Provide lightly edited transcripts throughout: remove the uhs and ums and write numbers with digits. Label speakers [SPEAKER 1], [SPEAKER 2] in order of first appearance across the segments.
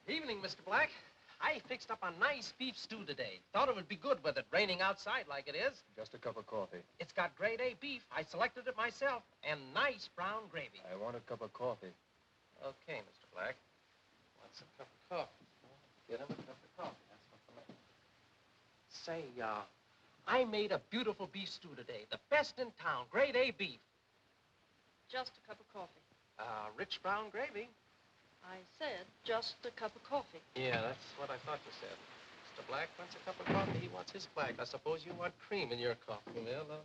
[SPEAKER 1] Evening, Mr. Black. I fixed up a nice beef stew today. Thought it would be good with it raining outside like it is.
[SPEAKER 2] Just a cup of coffee.
[SPEAKER 1] It's got grade A beef. I selected it myself. And nice brown gravy.
[SPEAKER 2] I want a cup of coffee.
[SPEAKER 1] Okay, Mr. Black. What's a cup of coffee? Get him a cup of coffee. That's what the matter. Say, I made a beautiful beef stew today. The best in town. Grade A beef.
[SPEAKER 3] Just a cup of coffee.
[SPEAKER 1] Rich brown gravy.
[SPEAKER 3] I said just a cup of coffee.
[SPEAKER 1] Yeah, that's what I thought you said. Mr. Black wants a cup of coffee. He wants his black. I suppose you want cream in your coffee. Well,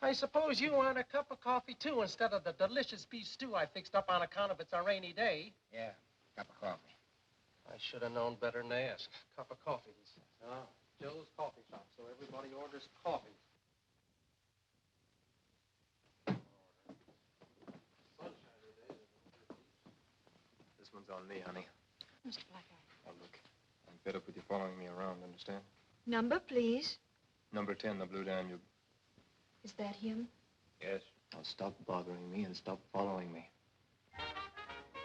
[SPEAKER 1] I suppose you want a cup of coffee, too, instead of the delicious beef stew I fixed up on account of it's a rainy day.
[SPEAKER 4] Yeah, cup of coffee.
[SPEAKER 1] I should have known better than to ask. Cup of coffee, he says. Oh, Joe's Coffee Shop, so everybody orders coffee.
[SPEAKER 2] This one's on me, honey.
[SPEAKER 3] Mr. Black,
[SPEAKER 2] Now, look, I'm fed up with you following me around, understand?
[SPEAKER 5] Number, please.
[SPEAKER 2] Number 10, the Blue Danube.
[SPEAKER 5] Is that him?
[SPEAKER 2] Yes. Now, stop bothering me and stop following me.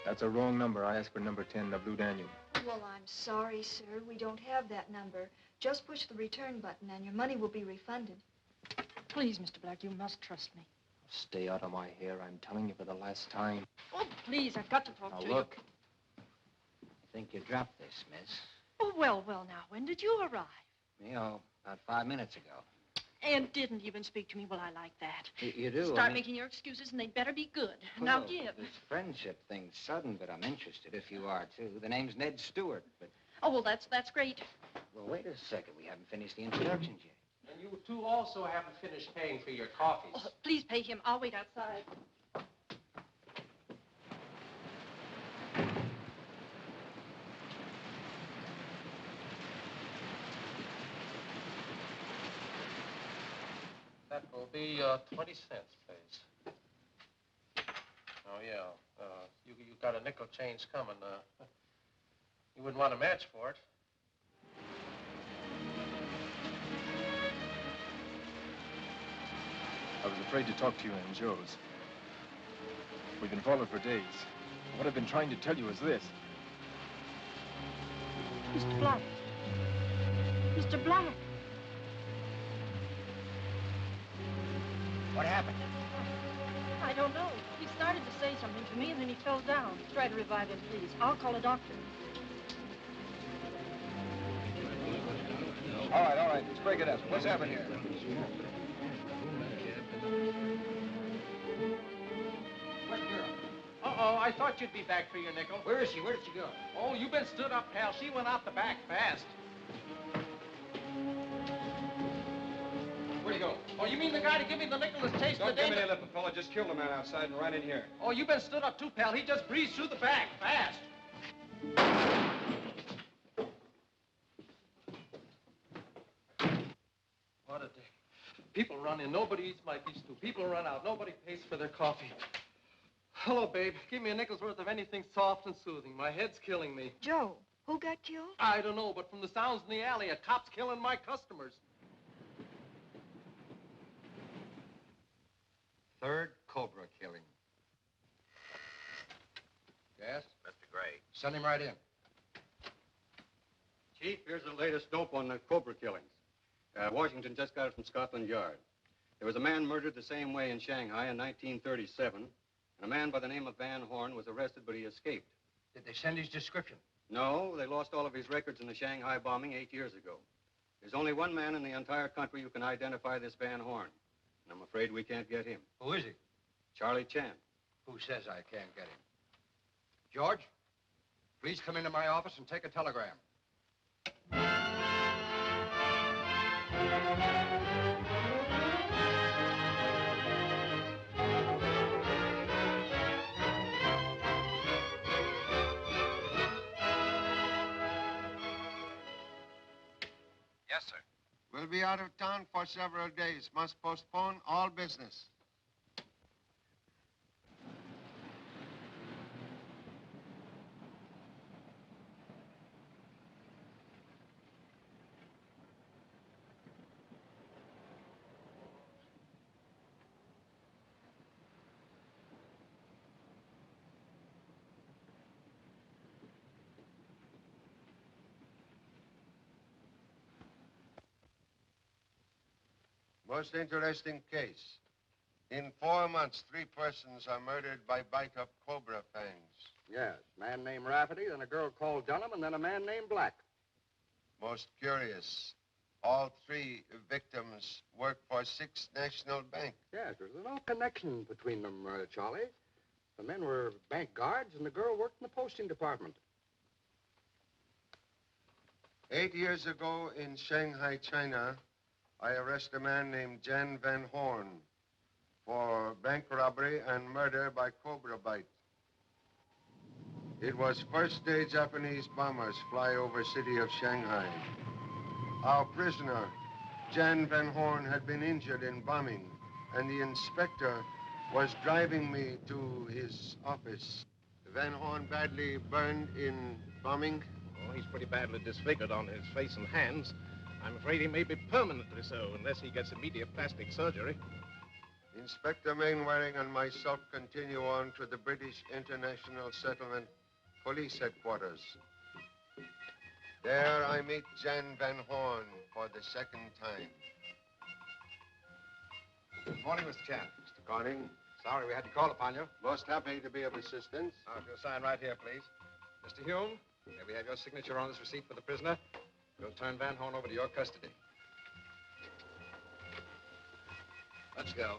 [SPEAKER 2] That's a wrong number. I asked for number 10, the Blue Danube.
[SPEAKER 5] Well, I'm sorry, sir. We don't have that number. Just push the return button and your money will be refunded.
[SPEAKER 3] please, Mr. Black, you must trust me.
[SPEAKER 2] Stay out of my hair. I'm telling you for the last time.
[SPEAKER 3] Oh, please, I've got to talk to you.
[SPEAKER 4] Now, look. I think you dropped this, miss.
[SPEAKER 3] Oh, well, now, when did you arrive?
[SPEAKER 4] You know, about 5 minutes ago.
[SPEAKER 3] And didn't even speak to me. Well, I like that.
[SPEAKER 4] You do?
[SPEAKER 3] Start making your excuses, and they'd better be good. Now, give.
[SPEAKER 4] This friendship thing's sudden, but I'm interested if you are, too. The name's Ned Stewart, but...
[SPEAKER 3] Oh, well, that's great.
[SPEAKER 4] Well, wait a second. We haven't finished the introductions yet.
[SPEAKER 1] And you, too, also haven't finished paying for your coffees.
[SPEAKER 3] Oh, please pay him. I'll wait outside.
[SPEAKER 1] That will be 20 cents, please. Oh, yeah. You got a nickel change coming. You wouldn't want a match for it.
[SPEAKER 2] I was afraid to talk to you in Joe's. We've been followed for days. What I've been trying to tell you is this.
[SPEAKER 3] Mr. Black. Mr. Black.
[SPEAKER 4] What happened?
[SPEAKER 3] I don't know. He started to say something to me, and then he fell down. Try to revive him, please. I'll call a doctor.
[SPEAKER 6] All right. Let's break it up. What's happened here?
[SPEAKER 4] What girl?
[SPEAKER 1] Uh-oh, I thought you'd be back for your nickel.
[SPEAKER 4] Where is she? Where did she go?
[SPEAKER 1] Oh, you've been stood up, pal. She went out the back fast. Where'd he go? Oh, you mean the guy to give me the nickel is chasing the
[SPEAKER 6] Don't give me
[SPEAKER 1] danger?
[SPEAKER 6] any lip, fella. Just killed a man outside and ran in here.
[SPEAKER 1] Oh, you've been stood up too, pal. He just breezed through the back fast. What a day. People run in. Nobody eats my beef stew. People run out. Nobody pays for their coffee. Hello, babe. Give me a nickel's worth of anything soft and soothing. My head's killing me.
[SPEAKER 5] Joe, who got killed?
[SPEAKER 1] I don't know, but from the sounds in the alley, a cop's killing my customers.
[SPEAKER 7] Third Cobra killing.
[SPEAKER 6] Yes?
[SPEAKER 7] Mr. Gray.
[SPEAKER 6] Send him right in.
[SPEAKER 8] Chief, here's the latest dope on the Cobra killings. Washington just got it from Scotland Yard. There was a man murdered the same way in Shanghai in 1937, and a man by the name of Van Horn was arrested, but he escaped.
[SPEAKER 6] Did they send his description?
[SPEAKER 8] No, they lost all of his records in the Shanghai bombing 8 years ago. There's only one man in the entire country who can identify this Van Horn, and I'm afraid we can't get him.
[SPEAKER 6] Who is he?
[SPEAKER 8] Charlie Chan.
[SPEAKER 6] Who says I can't get him? George, please come into my office and take a telegram.
[SPEAKER 7] Yes, sir.
[SPEAKER 9] We'll be out of town for several days. Must postpone all business. Most interesting case. In 4 months, 3 persons are murdered by bite of cobra fangs.
[SPEAKER 6] Yes, man named Rafferty, then a girl called Dunham, and then a man named Black.
[SPEAKER 9] Most curious. All 3 victims work for Sixth National Bank.
[SPEAKER 6] Yes, there's no connection between them, Charlie. The men were bank guards, and the girl worked in the posting department.
[SPEAKER 9] 8 years ago in Shanghai, China, I arrest a man named Jan Van Horn for bank robbery and murder by cobra bite. It was first day Japanese bombers fly over city of Shanghai. Our prisoner, Jan Van Horn, had been injured in bombing, and the inspector was driving me to his office. Van Horn badly burned in bombing.
[SPEAKER 1] Well, he's pretty badly disfigured on his face and hands. I'm afraid he may be permanently so, unless he gets immediate plastic surgery.
[SPEAKER 9] Inspector Mainwaring and myself continue on to the British International Settlement Police Headquarters. There I meet Jan Van Horn for the second time.
[SPEAKER 6] Good morning, Mr. Chan.
[SPEAKER 9] Mr. Corning,
[SPEAKER 6] Sorry we had to call upon you.
[SPEAKER 9] most happy to be of assistance.
[SPEAKER 6] If you'll sign right here, please. Mr. Hume, may we have your signature on this receipt for the prisoner? We'll turn Van Horn over to your custody.
[SPEAKER 10] Let's go.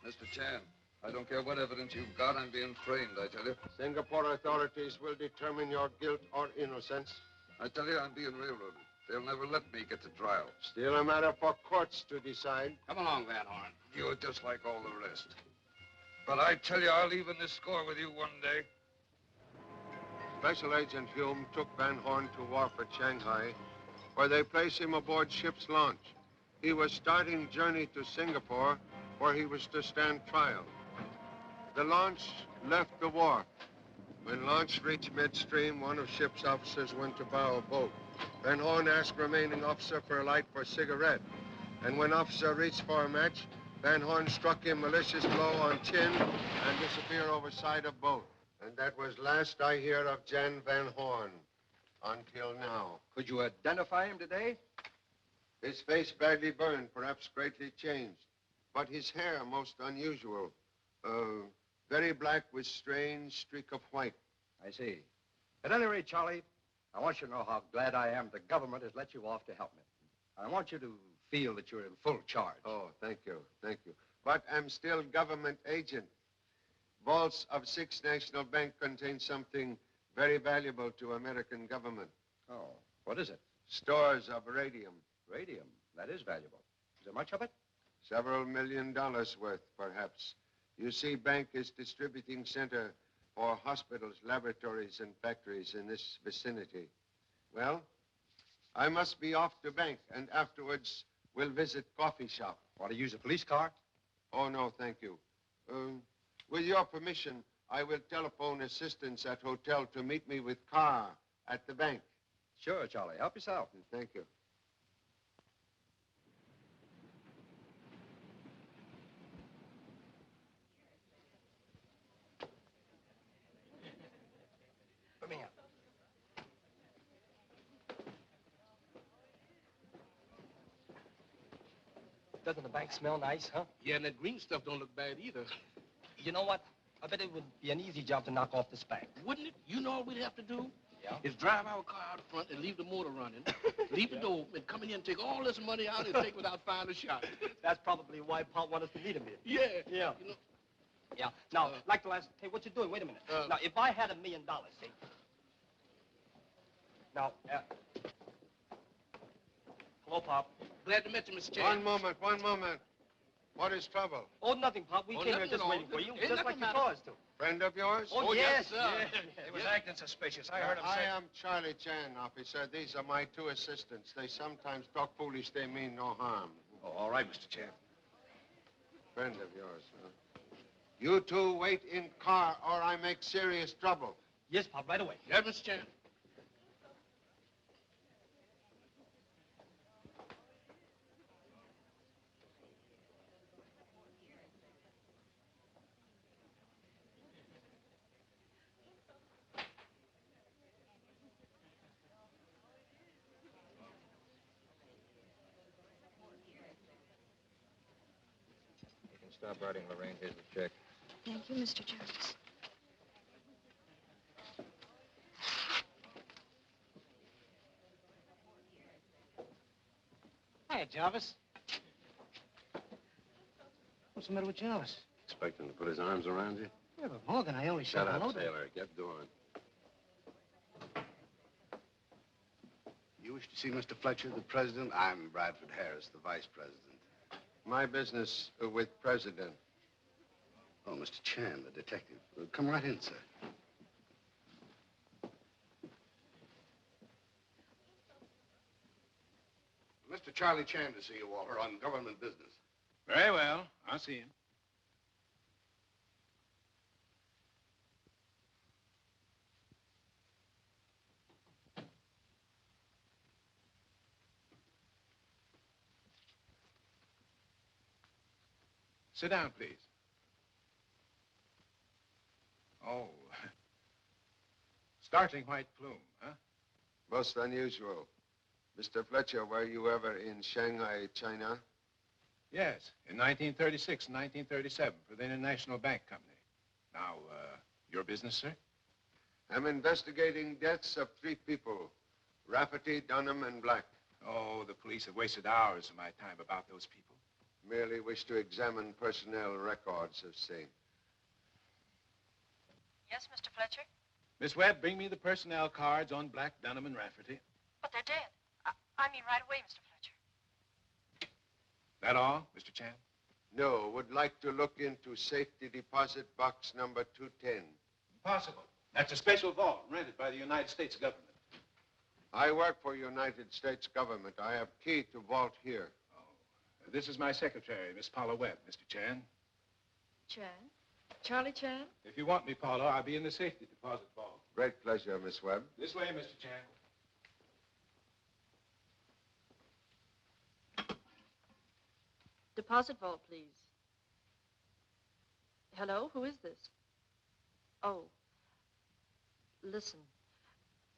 [SPEAKER 10] Mr. Chan, I don't care what evidence you've got. I'm being framed, I tell you.
[SPEAKER 9] Singapore authorities will determine your guilt or innocence.
[SPEAKER 10] I tell you, I'm being railroaded. They'll never let me get to trial.
[SPEAKER 9] Still a matter for courts to decide.
[SPEAKER 6] Come along, Van Horn.
[SPEAKER 10] You're just like all the rest. But I tell you, I'll even this score with you one day.
[SPEAKER 9] Special Agent Hume took Van Horn to wharf at Shanghai, where they placed him aboard ship's launch. He was starting journey to Singapore, where he was to stand trial. The launch left the wharf. When launch reached midstream, one of ship's officers went to bow a boat. Van Horn asked remaining officer for a light for cigarette. And when officer reached for a match, Van Horn struck him malicious blow on chin and disappeared over side of boat. And that was last I hear of Jan Van Horn, until now.
[SPEAKER 6] Could you identify him today?
[SPEAKER 9] His face badly burned, perhaps greatly changed. But his hair most unusual. Very black with strange streak of white.
[SPEAKER 6] I see. At any rate, Charlie, I want you to know how glad I am the government has let you off to help me. I want you to feel that you're in full charge.
[SPEAKER 9] Oh, thank you, thank you. But I'm still government agent. Vaults of Sixth National Bank contain something very valuable to American government.
[SPEAKER 6] Oh, what is it?
[SPEAKER 9] Stores of radium.
[SPEAKER 6] Radium. That is valuable. Is there much of it?
[SPEAKER 9] Several $1 million worth, perhaps. You see, bank is distributing center for hospitals, laboratories, and factories in this vicinity. Well, I must be off to bank, and afterwards we'll visit coffee shop.
[SPEAKER 6] Want to use a police car?
[SPEAKER 9] Oh, no, thank you. With your permission, I will telephone assistance at hotel to meet me with car at the bank.
[SPEAKER 6] Sure, Charlie. Help yourself.
[SPEAKER 9] Thank you.
[SPEAKER 1] Come here. Doesn't the bank smell nice, huh?
[SPEAKER 11] Yeah, and that green stuff don't look bad either.
[SPEAKER 1] You know what? I bet it would be an easy job to knock off this bank.
[SPEAKER 11] Wouldn't it? You know what we'd have to do?
[SPEAKER 1] Yeah?
[SPEAKER 11] Is drive our car out front and leave the motor running. Leave the door open, come in here and take all this money out and take without firing a shot.
[SPEAKER 1] That's probably why Pop wanted us to meet him here.
[SPEAKER 11] Yeah.
[SPEAKER 1] Yeah.
[SPEAKER 11] You know,
[SPEAKER 1] Yeah. Now, like the last... Hey, what you doing? Wait a minute. Now, if I had $1 million, see? Now, hello, Pop.
[SPEAKER 11] glad to meet you, Mr. Chan.
[SPEAKER 9] One moment. What is trouble?
[SPEAKER 1] Oh, nothing, Pop. We came here
[SPEAKER 11] nothing
[SPEAKER 1] just
[SPEAKER 11] at all.
[SPEAKER 1] waiting for you,
[SPEAKER 11] Ain't
[SPEAKER 1] just like
[SPEAKER 11] nothing
[SPEAKER 1] you
[SPEAKER 11] matter.
[SPEAKER 1] told us to.
[SPEAKER 9] Friend of yours?
[SPEAKER 1] Oh, yes,
[SPEAKER 11] sir.
[SPEAKER 1] yes.
[SPEAKER 7] He was acting suspicious. I heard him
[SPEAKER 9] I
[SPEAKER 7] say...
[SPEAKER 9] am Charlie Chan, officer. These are my 2 assistants. They sometimes talk foolish. They mean no harm.
[SPEAKER 7] Oh, all right, Mr. Chan.
[SPEAKER 9] Friend of yours, huh? You 2 wait in car or I make serious trouble.
[SPEAKER 1] Yes, Pop, right away.
[SPEAKER 11] Yeah, Mr. Chan.
[SPEAKER 2] Stop writing, Lorraine. Here's the check.
[SPEAKER 5] Thank you, Mr. Jones.
[SPEAKER 1] Hiya, Jarvis. What's the matter with Jarvis?
[SPEAKER 9] Expecting to put his arms around you?
[SPEAKER 1] Yeah, but Morgan, I only
[SPEAKER 9] Shut
[SPEAKER 1] saw
[SPEAKER 9] up,
[SPEAKER 1] hello.
[SPEAKER 9] sailor. Get going.
[SPEAKER 10] You wish to see Mr. Fletcher, the president? I'm Bradford Harris, the vice president.
[SPEAKER 9] My business with President.
[SPEAKER 10] Oh, Mr. Chan, the detective. Come right in, sir. Mr. Charlie Chan to see you, Walter, on government business.
[SPEAKER 7] Very well. I'll see him. Sit down, please. Oh. Startling white plume, huh?
[SPEAKER 9] Most unusual. Mr. Fletcher, were you ever in Shanghai, China?
[SPEAKER 7] Yes, in 1936 and 1937 for the International Bank Company. Now, your business, sir?
[SPEAKER 9] I'm investigating deaths of 3 people. Rafferty, Dunham, and Black.
[SPEAKER 7] Oh, the police have wasted hours of my time about those people.
[SPEAKER 9] Merely wish to examine personnel records of same.
[SPEAKER 3] Yes, Mr. Fletcher?
[SPEAKER 7] Miss Webb, bring me the personnel cards on Black, Dunham, and Rafferty.
[SPEAKER 3] But they're dead. I mean right away, Mr. Fletcher.
[SPEAKER 7] That all, Mr. Chan?
[SPEAKER 9] No, would like to look into safety deposit box number 210.
[SPEAKER 7] Impossible. That's a special vault rented by the United States government.
[SPEAKER 9] I work for United States government. I have key to vault here.
[SPEAKER 7] Oh, this is my secretary, Miss Paula Webb, Mr. Chan.
[SPEAKER 3] Chan? Charlie Chan?
[SPEAKER 7] If you want me, Paula, I'll be in the safety deposit vault.
[SPEAKER 9] Great pleasure, Miss Webb.
[SPEAKER 7] This way, Mr. Chan.
[SPEAKER 3] Deposit vault, please. Hello, who is this? Oh. Listen,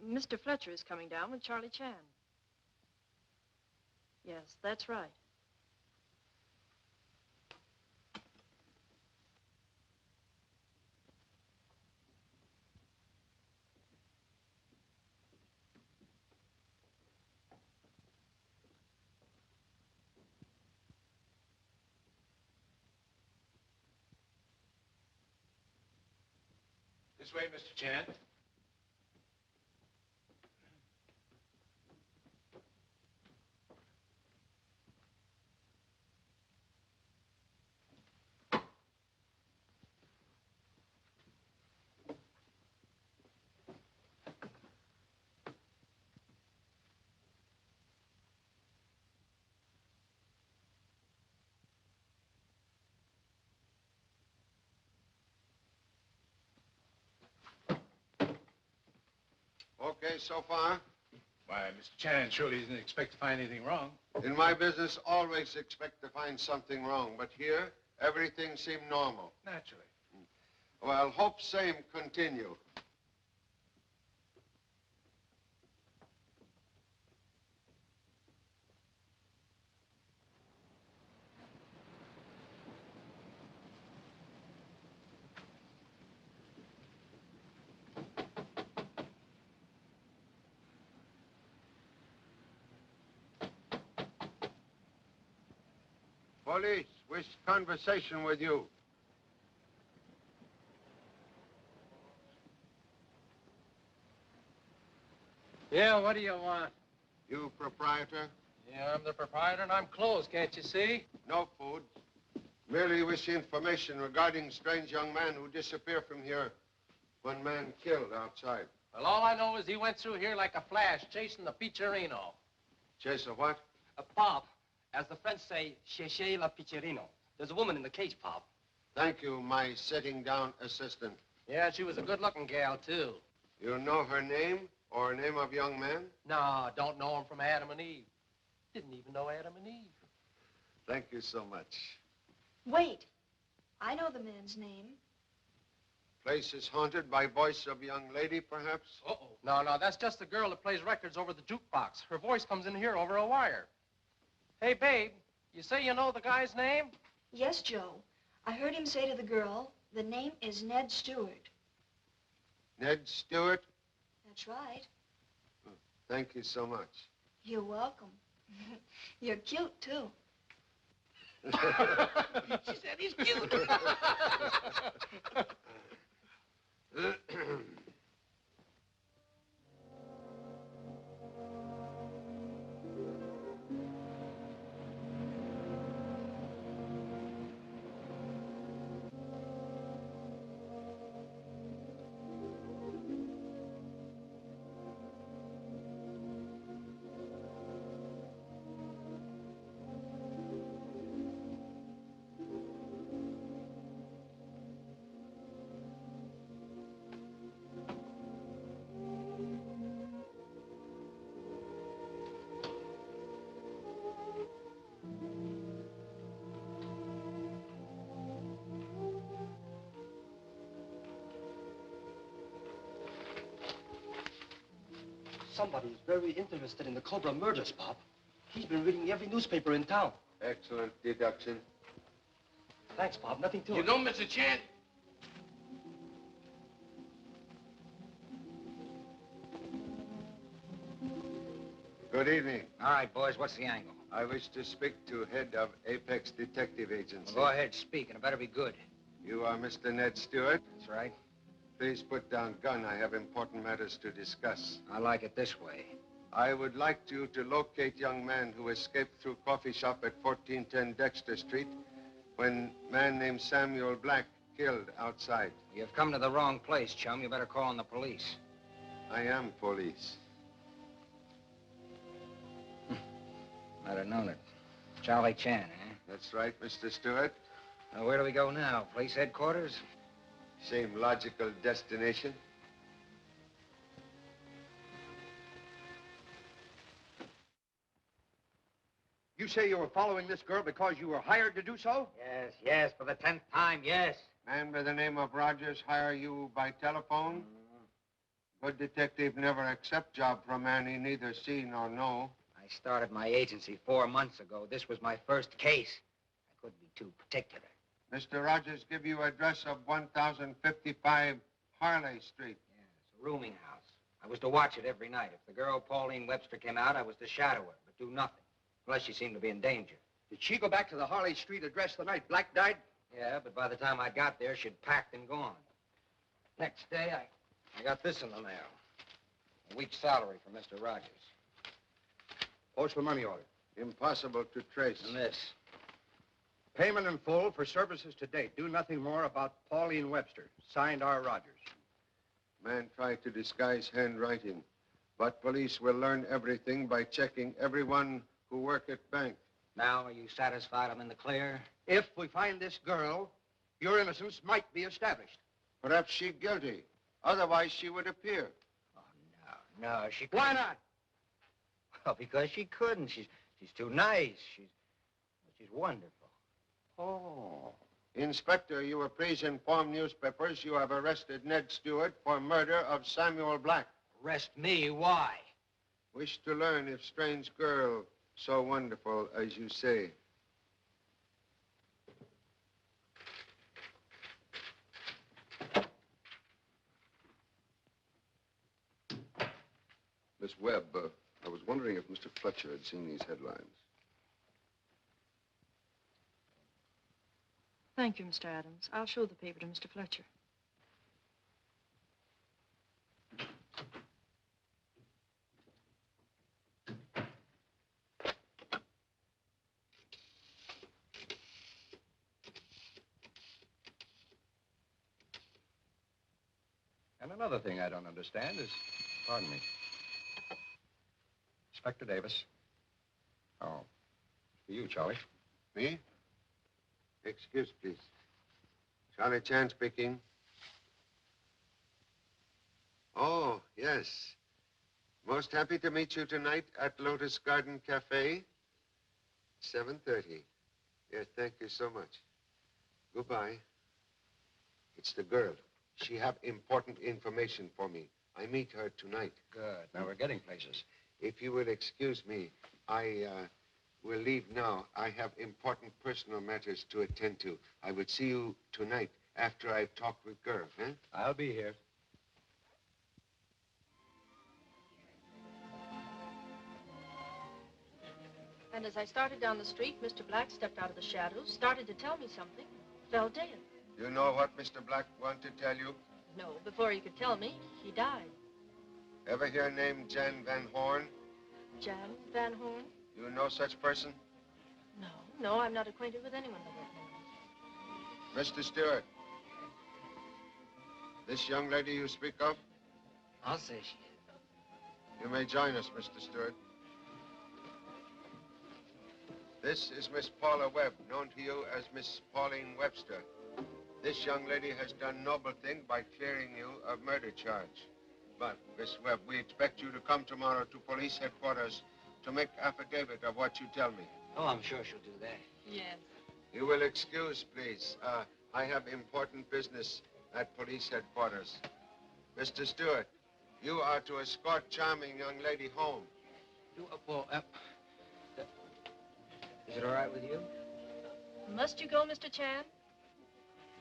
[SPEAKER 3] Mr. Fletcher is coming down with Charlie Chan. Yes, that's right.
[SPEAKER 7] This way, Mr. Chan.
[SPEAKER 9] Okay, so far?
[SPEAKER 7] Why, Mr. Chan surely doesn't expect to find anything wrong.
[SPEAKER 9] In my business, always expect to find something wrong. But here, everything seemed normal.
[SPEAKER 7] Naturally.
[SPEAKER 9] Well, hope same continue. Police, wish conversation with you.
[SPEAKER 1] Yeah, what do you want?
[SPEAKER 9] You proprietor?
[SPEAKER 1] Yeah, I'm the proprietor and I'm closed, can't you see?
[SPEAKER 9] No food. Merely wish information regarding strange young man who disappeared from here. One man killed outside.
[SPEAKER 1] Well, all I know is he went through here like a flash, chasing the Piccerino.
[SPEAKER 9] Chase of what?
[SPEAKER 12] Pop, as the French say, cherchez la Piccerino. There's a woman in the case, Pop.
[SPEAKER 9] Thank you, my sitting down assistant.
[SPEAKER 1] Yeah, she was a good-looking gal, too.
[SPEAKER 9] You know her name or name of young man?
[SPEAKER 1] No, don't know him from Adam and Eve. Didn't even know Adam and Eve.
[SPEAKER 9] Thank you so much.
[SPEAKER 5] Wait. I know the man's name.
[SPEAKER 9] Place is haunted by voice of young lady, perhaps?
[SPEAKER 1] Uh-oh. No, that's just the girl that plays records over the jukebox. Her voice comes in here over a wire. Hey, babe, you say you know the guy's name?
[SPEAKER 5] Yes, Joe. I heard him say to the girl, the name is Ned Stewart.
[SPEAKER 9] Ned Stewart?
[SPEAKER 5] That's right.
[SPEAKER 9] Thank you so much.
[SPEAKER 5] You're welcome. You're cute, too.
[SPEAKER 11] She said he's cute.
[SPEAKER 12] Somebody's very interested in the Cobra murders, Pop. He's been reading every newspaper in town.
[SPEAKER 9] Excellent deduction.
[SPEAKER 12] Thanks, Pop. Nothing to
[SPEAKER 11] You
[SPEAKER 12] it.
[SPEAKER 11] know, Mr. Chan,
[SPEAKER 9] Good evening.
[SPEAKER 4] All right, boys, what's the angle?
[SPEAKER 9] I wish to speak to head of Apex Detective Agency.
[SPEAKER 4] Well, go ahead, speak, and it better be good.
[SPEAKER 9] You are Mr. Ned Stewart?
[SPEAKER 4] That's right.
[SPEAKER 9] Please put down gun. I have important matters to discuss.
[SPEAKER 4] I like it this way.
[SPEAKER 9] I would like you to locate young man who escaped through coffee shop at 1410 Dexter Street when man named Samuel Black killed outside.
[SPEAKER 4] You've come to the wrong place, chum. You better call on the police.
[SPEAKER 9] I am police.
[SPEAKER 4] I'd have known it. Charlie Chan, eh?
[SPEAKER 9] That's right, Mr. Stewart.
[SPEAKER 4] Now, where do we go now? Police headquarters?
[SPEAKER 9] Same logical destination.
[SPEAKER 6] You say you were following this girl because you were hired to do so?
[SPEAKER 4] Yes, yes, for the 10th time, yes.
[SPEAKER 9] Man by the name of Rogers hire you by telephone? Good detective never accept job from man he neither see nor know.
[SPEAKER 4] I started my agency 4 months ago. This was my first case. I couldn't be too particular.
[SPEAKER 9] Mr. Rogers give you address of 1055 Harley Street.
[SPEAKER 4] Yeah, it's a rooming house. I was to watch it every night. If the girl Pauline Webster came out, I was to shadow her, but do nothing. Unless she seemed to be in danger.
[SPEAKER 6] Did she go back to the Harley Street address the night Black died?
[SPEAKER 4] Yeah, but by the time I got there, she'd packed and gone. Next day, I got this in the mail. A week's salary for Mr. Rogers.
[SPEAKER 6] What's the money order?
[SPEAKER 9] Impossible to trace.
[SPEAKER 4] And this.
[SPEAKER 6] Payment in full for services to date. Do nothing more about Pauline Webster. Signed, R. Rogers.
[SPEAKER 9] Man tried to disguise handwriting, but police will learn everything by checking everyone who work at bank.
[SPEAKER 4] Now, are you satisfied I'm in the clear?
[SPEAKER 6] If we find this girl, your innocence might be established.
[SPEAKER 9] Perhaps she guilty. Otherwise, she would appear.
[SPEAKER 4] Oh, no, she couldn't.
[SPEAKER 6] Why not?
[SPEAKER 4] Well, because she couldn't. She's too nice. She's wonderful.
[SPEAKER 9] Oh. Inspector, you were please inform newspapers you have arrested Ned Stewart for murder of Samuel Black.
[SPEAKER 4] Arrest me? Why?
[SPEAKER 9] Wish to learn if strange girl so wonderful as you say.
[SPEAKER 10] Miss Webb, I was wondering if Mr. Fletcher had seen these headlines.
[SPEAKER 3] Thank you, Mr. Adams. I'll show the paper to Mr. Fletcher.
[SPEAKER 8] And another thing I don't understand is, pardon me, Inspector Davis. Oh, for you, Charlie.
[SPEAKER 9] Me? Excuse, please. Charlie Chan speaking. Oh, yes. Most happy to meet you tonight at Lotus Garden Cafe. 7:30. Yes, thank you so much. Goodbye. It's the girl. She have important information for me. I meet her tonight.
[SPEAKER 8] Good. Now we're getting places.
[SPEAKER 9] If you will excuse me, I will leave now. I have important personal matters to attend to. I would see you tonight after I've talked with Gerv, huh?
[SPEAKER 6] I'll be here.
[SPEAKER 3] And as I started down the street, Mr. Black stepped out of the shadows, started to tell me something, fell dead.
[SPEAKER 9] You know what Mr. Black wanted to tell you?
[SPEAKER 3] No, before he could tell me, he died.
[SPEAKER 9] Ever hear name Jan Van Horn?
[SPEAKER 3] Jan Van Horn?
[SPEAKER 9] You know such person?
[SPEAKER 3] No, I'm not acquainted with anyone by that name.
[SPEAKER 9] Mr. Stewart, this young lady you speak of?
[SPEAKER 4] I'll say she is.
[SPEAKER 9] You may join us, Mr. Stewart. This is Miss Paula Webb, known to you as Miss Pauline Webster. This young lady has done noble thing by clearing you of murder charge. But, Miss Webb, we expect you to come tomorrow to police headquarters to make affidavit of what you tell me.
[SPEAKER 4] Oh, I'm sure she'll do that.
[SPEAKER 3] Yes.
[SPEAKER 9] You will excuse, please. I have important business at police headquarters. Mr. Stewart, you are to escort charming young lady home.
[SPEAKER 4] Is it all right with you?
[SPEAKER 3] Must you go, Mr. Chan?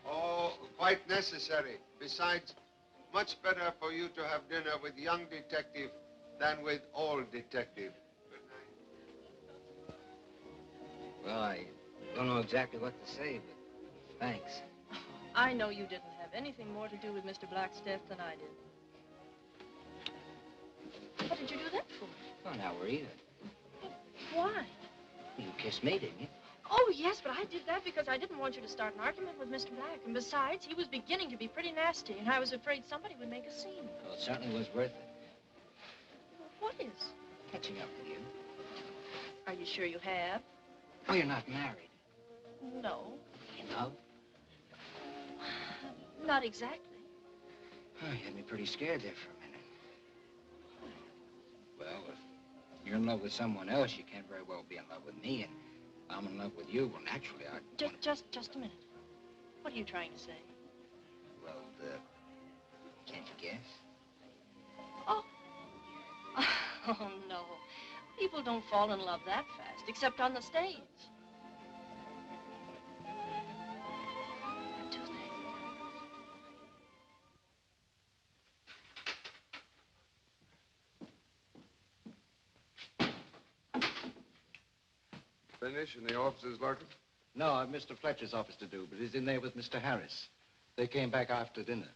[SPEAKER 9] Oh, quite necessary. Besides, much better for you to have dinner with young detective than with old detective.
[SPEAKER 4] Well, I don't know exactly what to say, but thanks.
[SPEAKER 3] I know you didn't have anything more to do with Mr. Black's death than I did. What did you do that for?
[SPEAKER 4] Well, now we're even.
[SPEAKER 3] Why?
[SPEAKER 4] You kissed me, didn't you?
[SPEAKER 3] Oh, yes, but I did that because I didn't want you to start an argument with Mr. Black. And besides, he was beginning to be pretty nasty, and I was afraid somebody would make a scene.
[SPEAKER 4] Well, it certainly was worth it.
[SPEAKER 3] What is?
[SPEAKER 4] Catching up with you.
[SPEAKER 3] Are you sure you have?
[SPEAKER 4] Oh, you're not married.
[SPEAKER 3] No.
[SPEAKER 4] In love?
[SPEAKER 3] Not exactly.
[SPEAKER 4] Oh, you had me pretty scared there for a minute. Well, if you're in love with someone else, you can't very well be in love with me, and I'm in love with you. Well, naturally,
[SPEAKER 3] Just a minute. What are you trying to say?
[SPEAKER 4] Well, can't you guess?
[SPEAKER 3] Oh. Oh, no. People don't fall in love that fast, except on the stage. Do they?
[SPEAKER 10] Finish in the offices, Larkin?
[SPEAKER 6] No, I've Mr. Fletcher's office to do, but he's in there with Mr. Harris. They came back after dinner.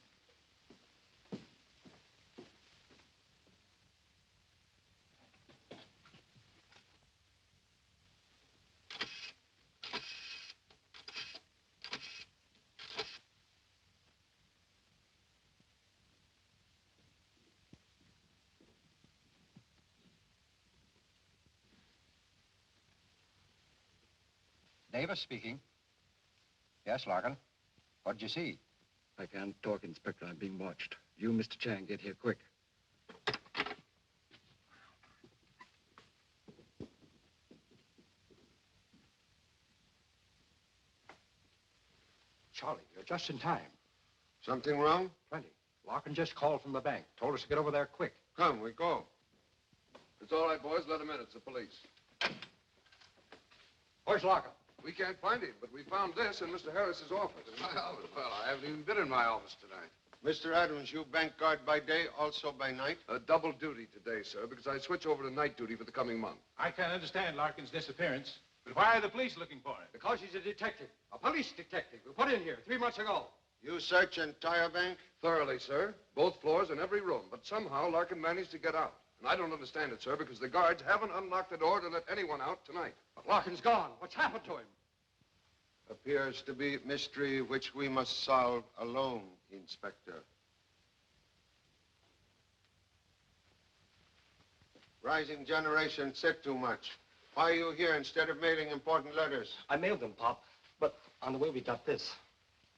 [SPEAKER 8] Davis speaking. Yes, Larkin. What did you see?
[SPEAKER 6] I can't talk, Inspector. I'm being watched. You, Mr. Chang, get here quick.
[SPEAKER 8] Charlie, you're just in time.
[SPEAKER 9] Something wrong?
[SPEAKER 8] Plenty. Larkin just called from the bank. Told us to get over there quick.
[SPEAKER 9] Come, we go.
[SPEAKER 10] It's all right, boys. Let him in. It's the police.
[SPEAKER 8] Where's Larkin?
[SPEAKER 10] We can't find him, but we found this in Mr. Harris's office. In my office? Well, I haven't even been in my office tonight.
[SPEAKER 9] Mr. Adams, you bank guard by day, also by night?
[SPEAKER 10] Double duty today, sir, because I switch over to night duty for the coming month.
[SPEAKER 7] I can't understand Larkin's disappearance. But why are the police looking for him?
[SPEAKER 6] Because he's a detective, a police detective. We put in here 3 months ago.
[SPEAKER 9] You search entire bank?
[SPEAKER 10] Thoroughly, sir. Both floors and every room. But somehow Larkin managed to get out. And I don't understand it, sir, because the guards haven't unlocked the door to let anyone out tonight.
[SPEAKER 6] But Larkin's gone. What's happened to him?
[SPEAKER 9] Appears to be mystery which we must solve alone, Inspector. Rising generation said too much. Why are you here instead of mailing important letters?
[SPEAKER 12] I mailed them, Pop, but on the way we got this.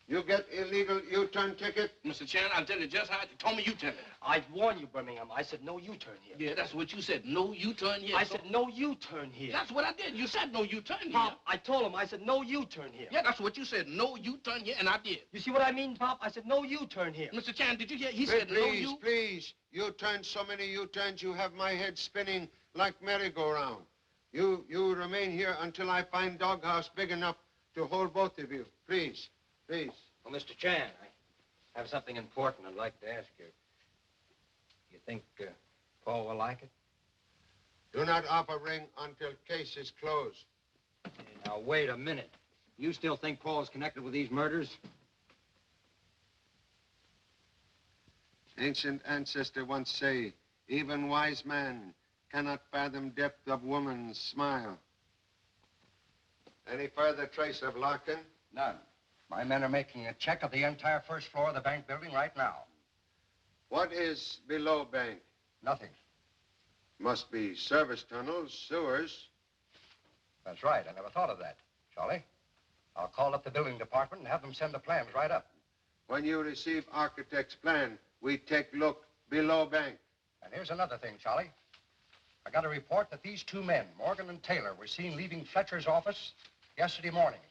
[SPEAKER 9] You get illegal U-turn ticket?
[SPEAKER 11] Mr. Chan, I'll tell you just how you told me U-turn it.
[SPEAKER 12] I warned you, Birmingham. I said no U-turn here.
[SPEAKER 11] Yeah, that's what you said. No U-turn here.
[SPEAKER 12] I said no U-turn here.
[SPEAKER 11] That's what I did. You said no U-turn here.
[SPEAKER 12] Pop, I told him. I said no U-turn here.
[SPEAKER 11] Yeah, that's what you said. No U-turn here, and I did.
[SPEAKER 12] You see what I mean, Pop? I said no U-turn here.
[SPEAKER 11] Mr. Chan, did you hear? He said no U.
[SPEAKER 9] Please. You turn so many U-turns, you have my head spinning like merry-go-round. You remain here until I find doghouse big enough to hold both of you. Please, please.
[SPEAKER 4] Well, Mr. Chan, I have something important I'd like to ask you. You think Paul will like it?
[SPEAKER 9] Do not offer ring until case is closed.
[SPEAKER 4] Now, wait a minute. You still think Paul's connected with these murders?
[SPEAKER 9] Ancient ancestor once say, even wise man cannot fathom depth of woman's smile. Any further trace of Larkin?
[SPEAKER 4] None. My men are making a check of the entire first floor of the bank building right now.
[SPEAKER 9] What is below bank?
[SPEAKER 4] Nothing.
[SPEAKER 9] Must be service tunnels, sewers.
[SPEAKER 4] That's right. I never thought of that. Charlie, I'll call up the building department and have them send the plans right up.
[SPEAKER 9] When you receive architect's plan, we take look below bank.
[SPEAKER 4] And here's another thing, Charlie. I got a report that these two men, Morgan and Taylor, were seen leaving Fletcher's office yesterday morning.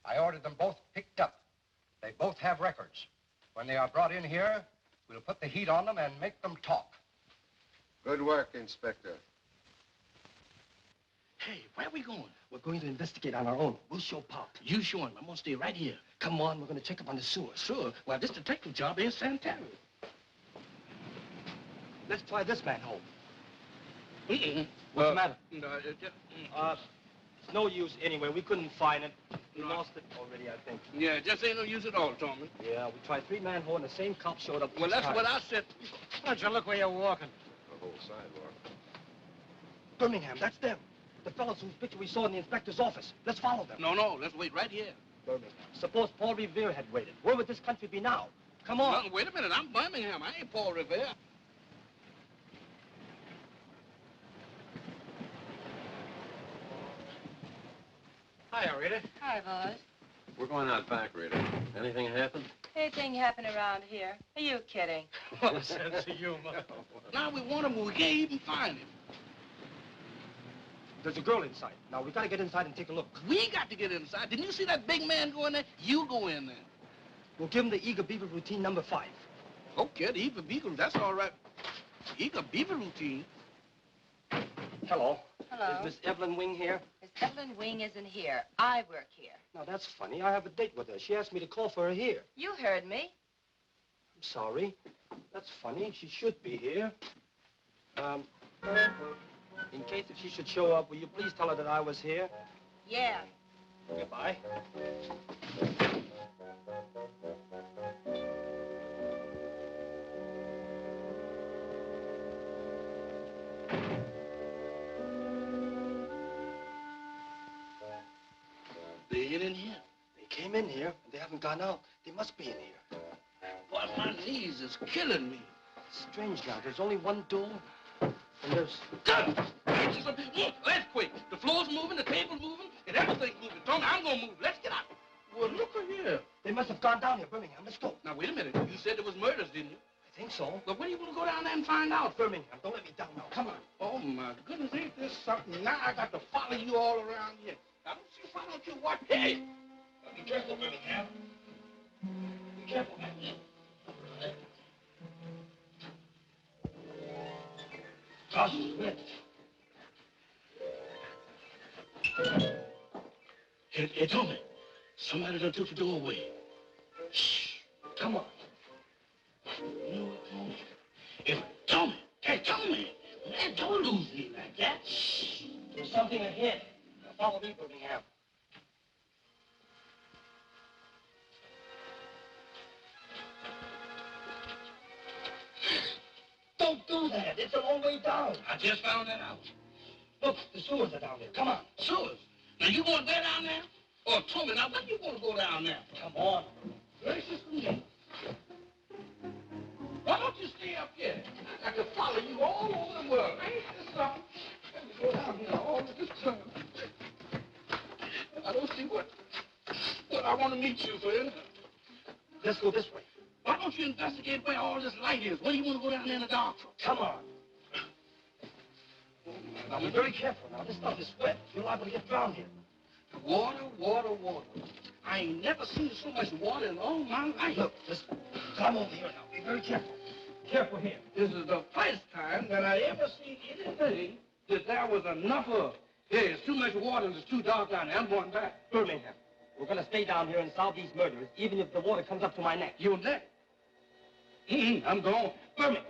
[SPEAKER 4] I ordered them both picked up. They both have records. When they are brought in here, we'll put the heat on them and make them talk.
[SPEAKER 9] Good work, Inspector.
[SPEAKER 11] Hey, where are we going?
[SPEAKER 12] We're going to investigate on our own. We'll show Pop.
[SPEAKER 11] You show him. I'm gonna stay right here.
[SPEAKER 12] Come on, we're going to check up on the sewers.
[SPEAKER 11] Sure. Well, this detective job ain't sanitary.
[SPEAKER 12] Let's try this manhole.
[SPEAKER 11] Mm-mm.
[SPEAKER 12] What's the matter?
[SPEAKER 11] No,
[SPEAKER 12] It's no use anyway. We couldn't find it. We lost it already, I think.
[SPEAKER 11] yeah, just ain't no use at all, Tommy.
[SPEAKER 12] Yeah, we tried 3 manhole and the same cop showed up.
[SPEAKER 11] Well, that's what I said.
[SPEAKER 1] Why don't you look where you're walking?
[SPEAKER 10] The whole sidewalk.
[SPEAKER 12] Birmingham, that's them. The fellows whose picture we saw in the inspector's office. Let's follow them.
[SPEAKER 11] No, let's wait right here.
[SPEAKER 12] Birmingham. Suppose Paul Revere had waited. Where would this country be now? Come on.
[SPEAKER 11] No, wait a minute. I'm Birmingham. I ain't Paul Revere.
[SPEAKER 1] Hi, Rita.
[SPEAKER 13] Hi, boys.
[SPEAKER 14] We're going out back, Rita. Anything happen?
[SPEAKER 13] Anything happen around here? Are you kidding?
[SPEAKER 1] What a sense of humor.
[SPEAKER 11] Now we want him, but we can't even find him.
[SPEAKER 12] There's a girl inside. Now, we gotta get inside and take a look.
[SPEAKER 11] We got to get inside. Didn't you see that big man go in there? You go in there.
[SPEAKER 12] We'll give him the Eager Beaver routine number 5.
[SPEAKER 11] Okay, the Eager Beaver, that's all right. Eager Beaver routine.
[SPEAKER 12] Hello.
[SPEAKER 13] Hello.
[SPEAKER 12] Is Miss Evelyn Wing here?
[SPEAKER 13] Miss Evelyn Wing isn't here. I work here.
[SPEAKER 12] Now, that's funny. I have a date with her. She asked me to call for her here.
[SPEAKER 13] You heard me.
[SPEAKER 12] I'm sorry. That's funny. She should be here. In case if she should show up, will you please tell her that I was here?
[SPEAKER 13] Yeah.
[SPEAKER 12] Goodbye.
[SPEAKER 11] They ain't in here.
[SPEAKER 12] They came in here, and they haven't gone out. They must be in here.
[SPEAKER 11] Boy, my knees is killing me.
[SPEAKER 12] Strange now. There's only one door, and there's...
[SPEAKER 11] Look, earthquake. The floor's moving, the table's moving, and everything's moving. Tommy, I'm gonna move. Let's get out. Well, look here.
[SPEAKER 12] They must have gone down here, Birmingham. Let's go.
[SPEAKER 11] Now, wait a minute. You said there was murders, didn't you?
[SPEAKER 12] I think so.
[SPEAKER 11] Well, when do you want to go down there and find out?
[SPEAKER 12] Birmingham, don't let me down now. Come on.
[SPEAKER 11] Oh, my goodness, ain't this something? Now I got to follow you all around here. Now, why don't you watch? Hey! Be careful, Birmingham. Be careful, man.
[SPEAKER 12] Gosh, it's wet.
[SPEAKER 11] Hey, Tommy. Somebody done took the door away. Shh. Come on. You know what, Tommy? Hey, Tommy. Man, don't lose me like that.
[SPEAKER 12] Shh. There's something ahead. Now follow me, Birmingham. Don't do that. It's a long way down.
[SPEAKER 11] I just found that out.
[SPEAKER 12] Look, the sewers are down there. Come on.
[SPEAKER 11] Sewers? Now, you want to go down there? Oh, Tommy, now, when you want to go down there?
[SPEAKER 12] Come on.
[SPEAKER 11] Gracious me. Why don't you stay up here? I can follow you all over the world. Ain't this something? Let me go down here all of this time. I don't see what I want to meet you for.
[SPEAKER 12] Let's go this way.
[SPEAKER 11] Why don't you investigate where all this light is? Where do you want to go down there in the dark for?
[SPEAKER 12] Come on. Now, be very careful now. This stuff is wet. You're liable to get drowned here.
[SPEAKER 11] Water, water, water. I ain't never seen so much water in all my life.
[SPEAKER 12] Look, listen. Come over here now. Be very careful. Careful here.
[SPEAKER 11] This is the first time that I ever seen anything that there That was enough of. Hey, it's too much water and it's too dark down there. I'm going back.
[SPEAKER 12] Birmingham, we're gonna stay down here and solve these murders, even if the water comes up to my neck.
[SPEAKER 11] Your neck? I'm going.
[SPEAKER 12] Birmingham.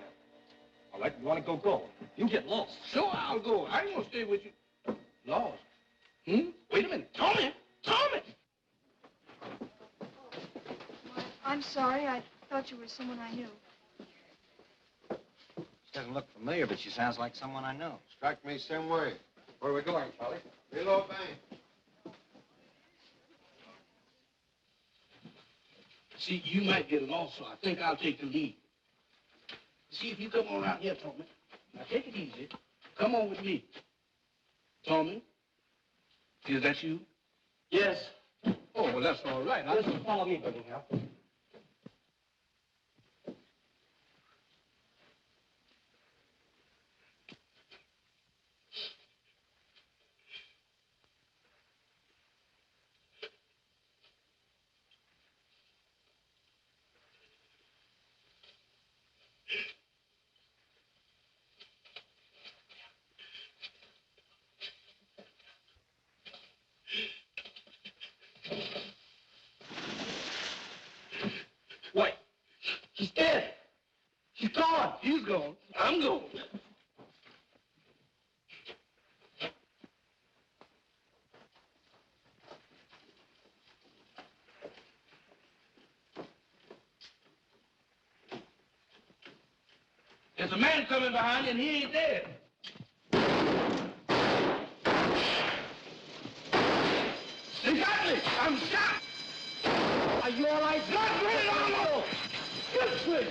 [SPEAKER 12] All right, you wanna go, go. You get lost.
[SPEAKER 11] Sure, I'll go. I ain't gonna stay with you. Lost? Wait a minute. Tommy! Tommy!
[SPEAKER 5] I'm sorry. I thought you were someone I knew.
[SPEAKER 4] She doesn't look familiar, but she sounds like someone I know.
[SPEAKER 9] Struck me same way.
[SPEAKER 4] Where are we going, Charlie?
[SPEAKER 9] Below bank.
[SPEAKER 11] See, you might get lost, so I think I'll take the lead. See, if you come on out here, Tommy. Now, take it easy. Come on with me. Tommy? Is that you?
[SPEAKER 12] Yes.
[SPEAKER 11] Oh, well, that's all right.
[SPEAKER 12] Just follow me, Birmingham.
[SPEAKER 11] Wait. She's dead. She's gone. He's gone. I'm gone. There's a man coming behind you, and he ain't dead. They got me. I'm shot.
[SPEAKER 12] Are you all right?
[SPEAKER 11] Not really, almost. Good quick.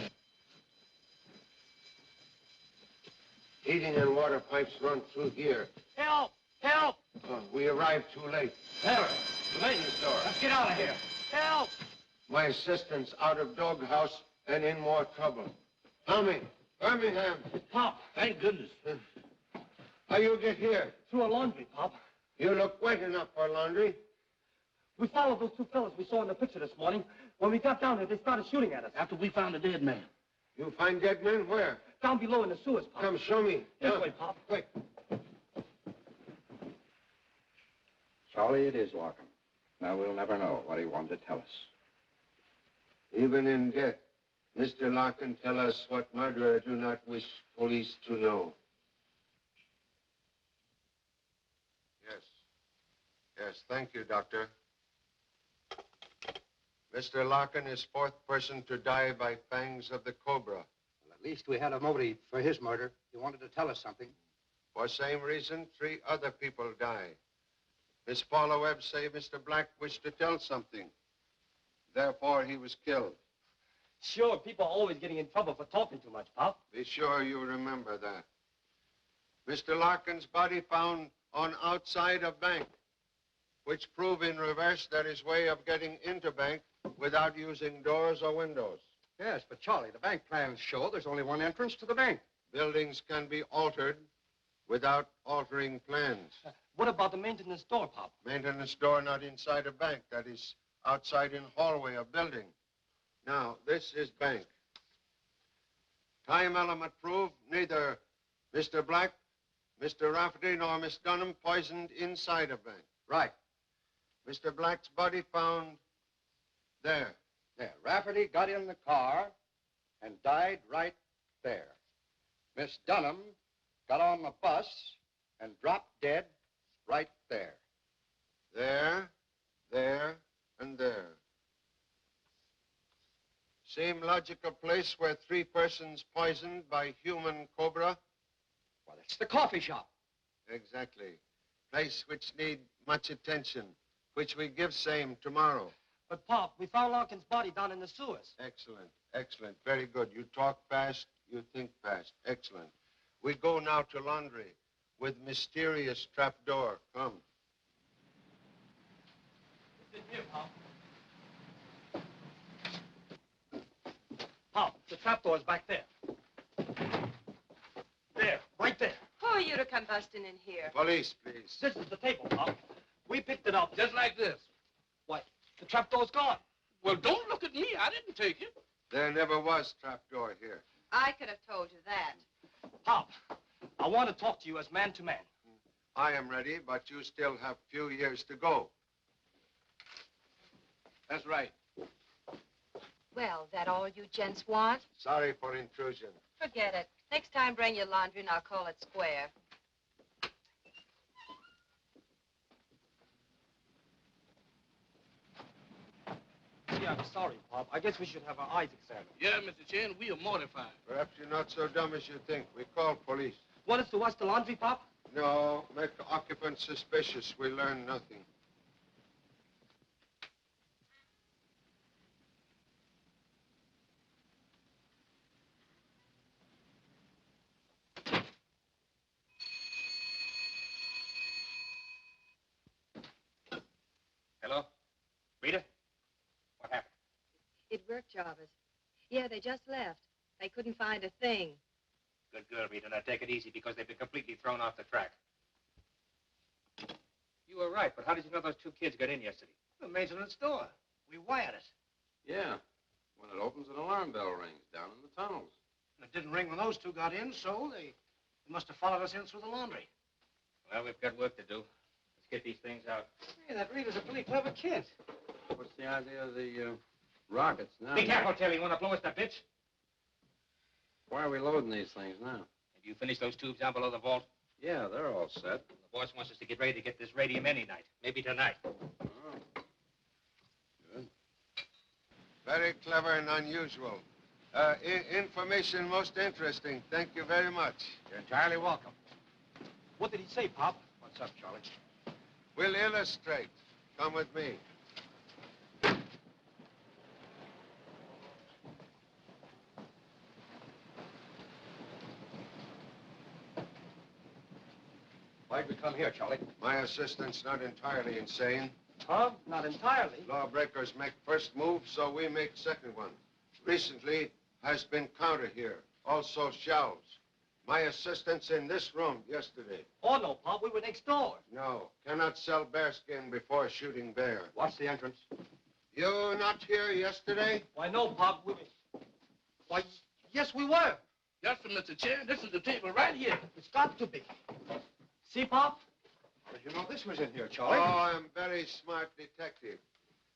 [SPEAKER 9] Heating and water pipes run through here.
[SPEAKER 12] Help! Help!
[SPEAKER 9] We arrived too late.
[SPEAKER 12] Harry, the maintenance store. Let's get out of here. Help!
[SPEAKER 9] My assistant's out of doghouse and in more trouble. Tommy, Birmingham.
[SPEAKER 11] Pop, thank goodness.
[SPEAKER 9] How you get here?
[SPEAKER 12] Through a laundry, Pop.
[SPEAKER 9] You look wet enough for laundry.
[SPEAKER 12] We followed those two fellas we saw in the picture this morning. When we got down there, they started shooting at us.
[SPEAKER 11] After we found a dead man.
[SPEAKER 9] You find dead men where?
[SPEAKER 12] Down below in the sewers, Pop.
[SPEAKER 9] Come, show me.
[SPEAKER 12] This way, Pop.
[SPEAKER 9] Quick.
[SPEAKER 6] Charlie, it is Larkin. Now, we'll never know what he wanted to tell us.
[SPEAKER 9] Even in death, Mr. Larkin, tell us what murderer do not wish police to know. Yes. Yes, thank you, Doctor. Mr. Larkin is fourth person to die by fangs of the Cobra.
[SPEAKER 4] Well, at least we had a motive for his murder. He wanted to tell us something.
[SPEAKER 9] For same reason, 3 other people die. Miss Paula Webb say Mr. Black wished to tell something. Therefore, he was killed.
[SPEAKER 12] Sure, people are always getting in trouble for talking too much, Pop.
[SPEAKER 9] Be sure you remember that. Mr. Larkin's body found on outside of bank, which prove in reverse that his way of getting into bank without using doors or windows.
[SPEAKER 4] Yes, but Charlie, the bank plans show there's only one entrance to the bank.
[SPEAKER 9] Buildings can be altered without altering plans.
[SPEAKER 12] What about the maintenance door, Pop?
[SPEAKER 9] Maintenance door not inside a bank, that is outside in hallway of building. Now, this is bank. Time element prove neither Mr. Black, Mr. Rafferty, nor Miss Dunham poisoned inside a bank.
[SPEAKER 4] Right.
[SPEAKER 9] Mr. Black's body found there.
[SPEAKER 4] There. Rafferty got in the car and died right there. Miss Dunham got on the bus and dropped dead right there.
[SPEAKER 9] There, there, and there. Same logical place where 3 persons poisoned by human cobra?
[SPEAKER 4] Well, it's the coffee shop.
[SPEAKER 9] Exactly. Place which need much attention, which we give same tomorrow.
[SPEAKER 12] But, Pop, we found Larkin's body down in the sewers.
[SPEAKER 9] Excellent, excellent. Very good. You talk fast, you think fast. Excellent. We go now to laundry with mysterious trapdoor. Come.
[SPEAKER 12] It's in here, Pop. Pop, the trapdoor is back there. There, right there.
[SPEAKER 13] Who are you to come busting in here?
[SPEAKER 9] Police, please.
[SPEAKER 12] This is the table, Pop. We picked it up.
[SPEAKER 11] Just like this.
[SPEAKER 12] What? The trapdoor's gone.
[SPEAKER 11] Well, don't look at me. I didn't take it.
[SPEAKER 9] There never was trapdoor here.
[SPEAKER 13] I could have told you that.
[SPEAKER 12] Pop, I want to talk to you as man to man.
[SPEAKER 9] I am ready, but you still have a few years to go.
[SPEAKER 7] That's right.
[SPEAKER 13] Well, that all you gents want?
[SPEAKER 9] Sorry for intrusion.
[SPEAKER 13] Forget it. Next time, bring your laundry and I'll call it square.
[SPEAKER 12] Gee, I'm sorry, Pop. I guess we should have our eyes examined.
[SPEAKER 11] Yeah, Mr. Chen, we are mortified.
[SPEAKER 9] Perhaps you're not so dumb as you think. We call police.
[SPEAKER 12] Want us to watch the laundry, Pop?
[SPEAKER 9] No, make the occupants suspicious. We learn nothing.
[SPEAKER 15] Hello? Rita? What happened?
[SPEAKER 13] It worked, Jarvis. Yeah, they just left. They couldn't find a thing.
[SPEAKER 15] Good girl, Rita. Now take it easy because they've been completely thrown off the track. You were right, but how did you know those two kids got in yesterday?
[SPEAKER 12] The maintenance door. We wired it.
[SPEAKER 14] Yeah. When it opens, an alarm bell rings down in the tunnels.
[SPEAKER 12] And it didn't ring when those two got in, so they must have followed us in through the laundry.
[SPEAKER 15] Well, we've got work to do. Let's get these things out.
[SPEAKER 12] Hey, that Rita's a pretty clever kid.
[SPEAKER 14] What's the idea of the rockets now?
[SPEAKER 15] Be careful, Taylor. You want to blow us that bitch?
[SPEAKER 14] Why are we loading these things now?
[SPEAKER 15] Have you finished those tubes down below the vault?
[SPEAKER 14] Yeah, they're all set.
[SPEAKER 15] The boss wants us to get ready to get this radium any night. Maybe tonight.
[SPEAKER 14] Oh. Good.
[SPEAKER 9] Very clever and unusual. Information most interesting. Thank you very much.
[SPEAKER 15] You're entirely welcome.
[SPEAKER 12] What did he say, Pop?
[SPEAKER 15] What's up, Charlie?
[SPEAKER 9] We'll illustrate. Come with me.
[SPEAKER 4] Why'd we come here, Charlie?
[SPEAKER 9] My assistant's not entirely insane.
[SPEAKER 12] Huh? Not entirely.
[SPEAKER 9] Lawbreakers make first move, so we make second one. Recently has been counter here. Also shelves. My assistant's in this room yesterday.
[SPEAKER 12] Oh, no, Pop. We were next door.
[SPEAKER 9] No, cannot sell bearskin before shooting bear.
[SPEAKER 4] What's the entrance?
[SPEAKER 9] You not here yesterday?
[SPEAKER 12] Why, no, Pop. Why, yes, we were.
[SPEAKER 11] Yes, sir, Mr. Chen. This is the table right here.
[SPEAKER 12] It's got to be. See, Pop?
[SPEAKER 4] How did you know this was in here, Charlie?
[SPEAKER 9] Oh, I'm very smart detective.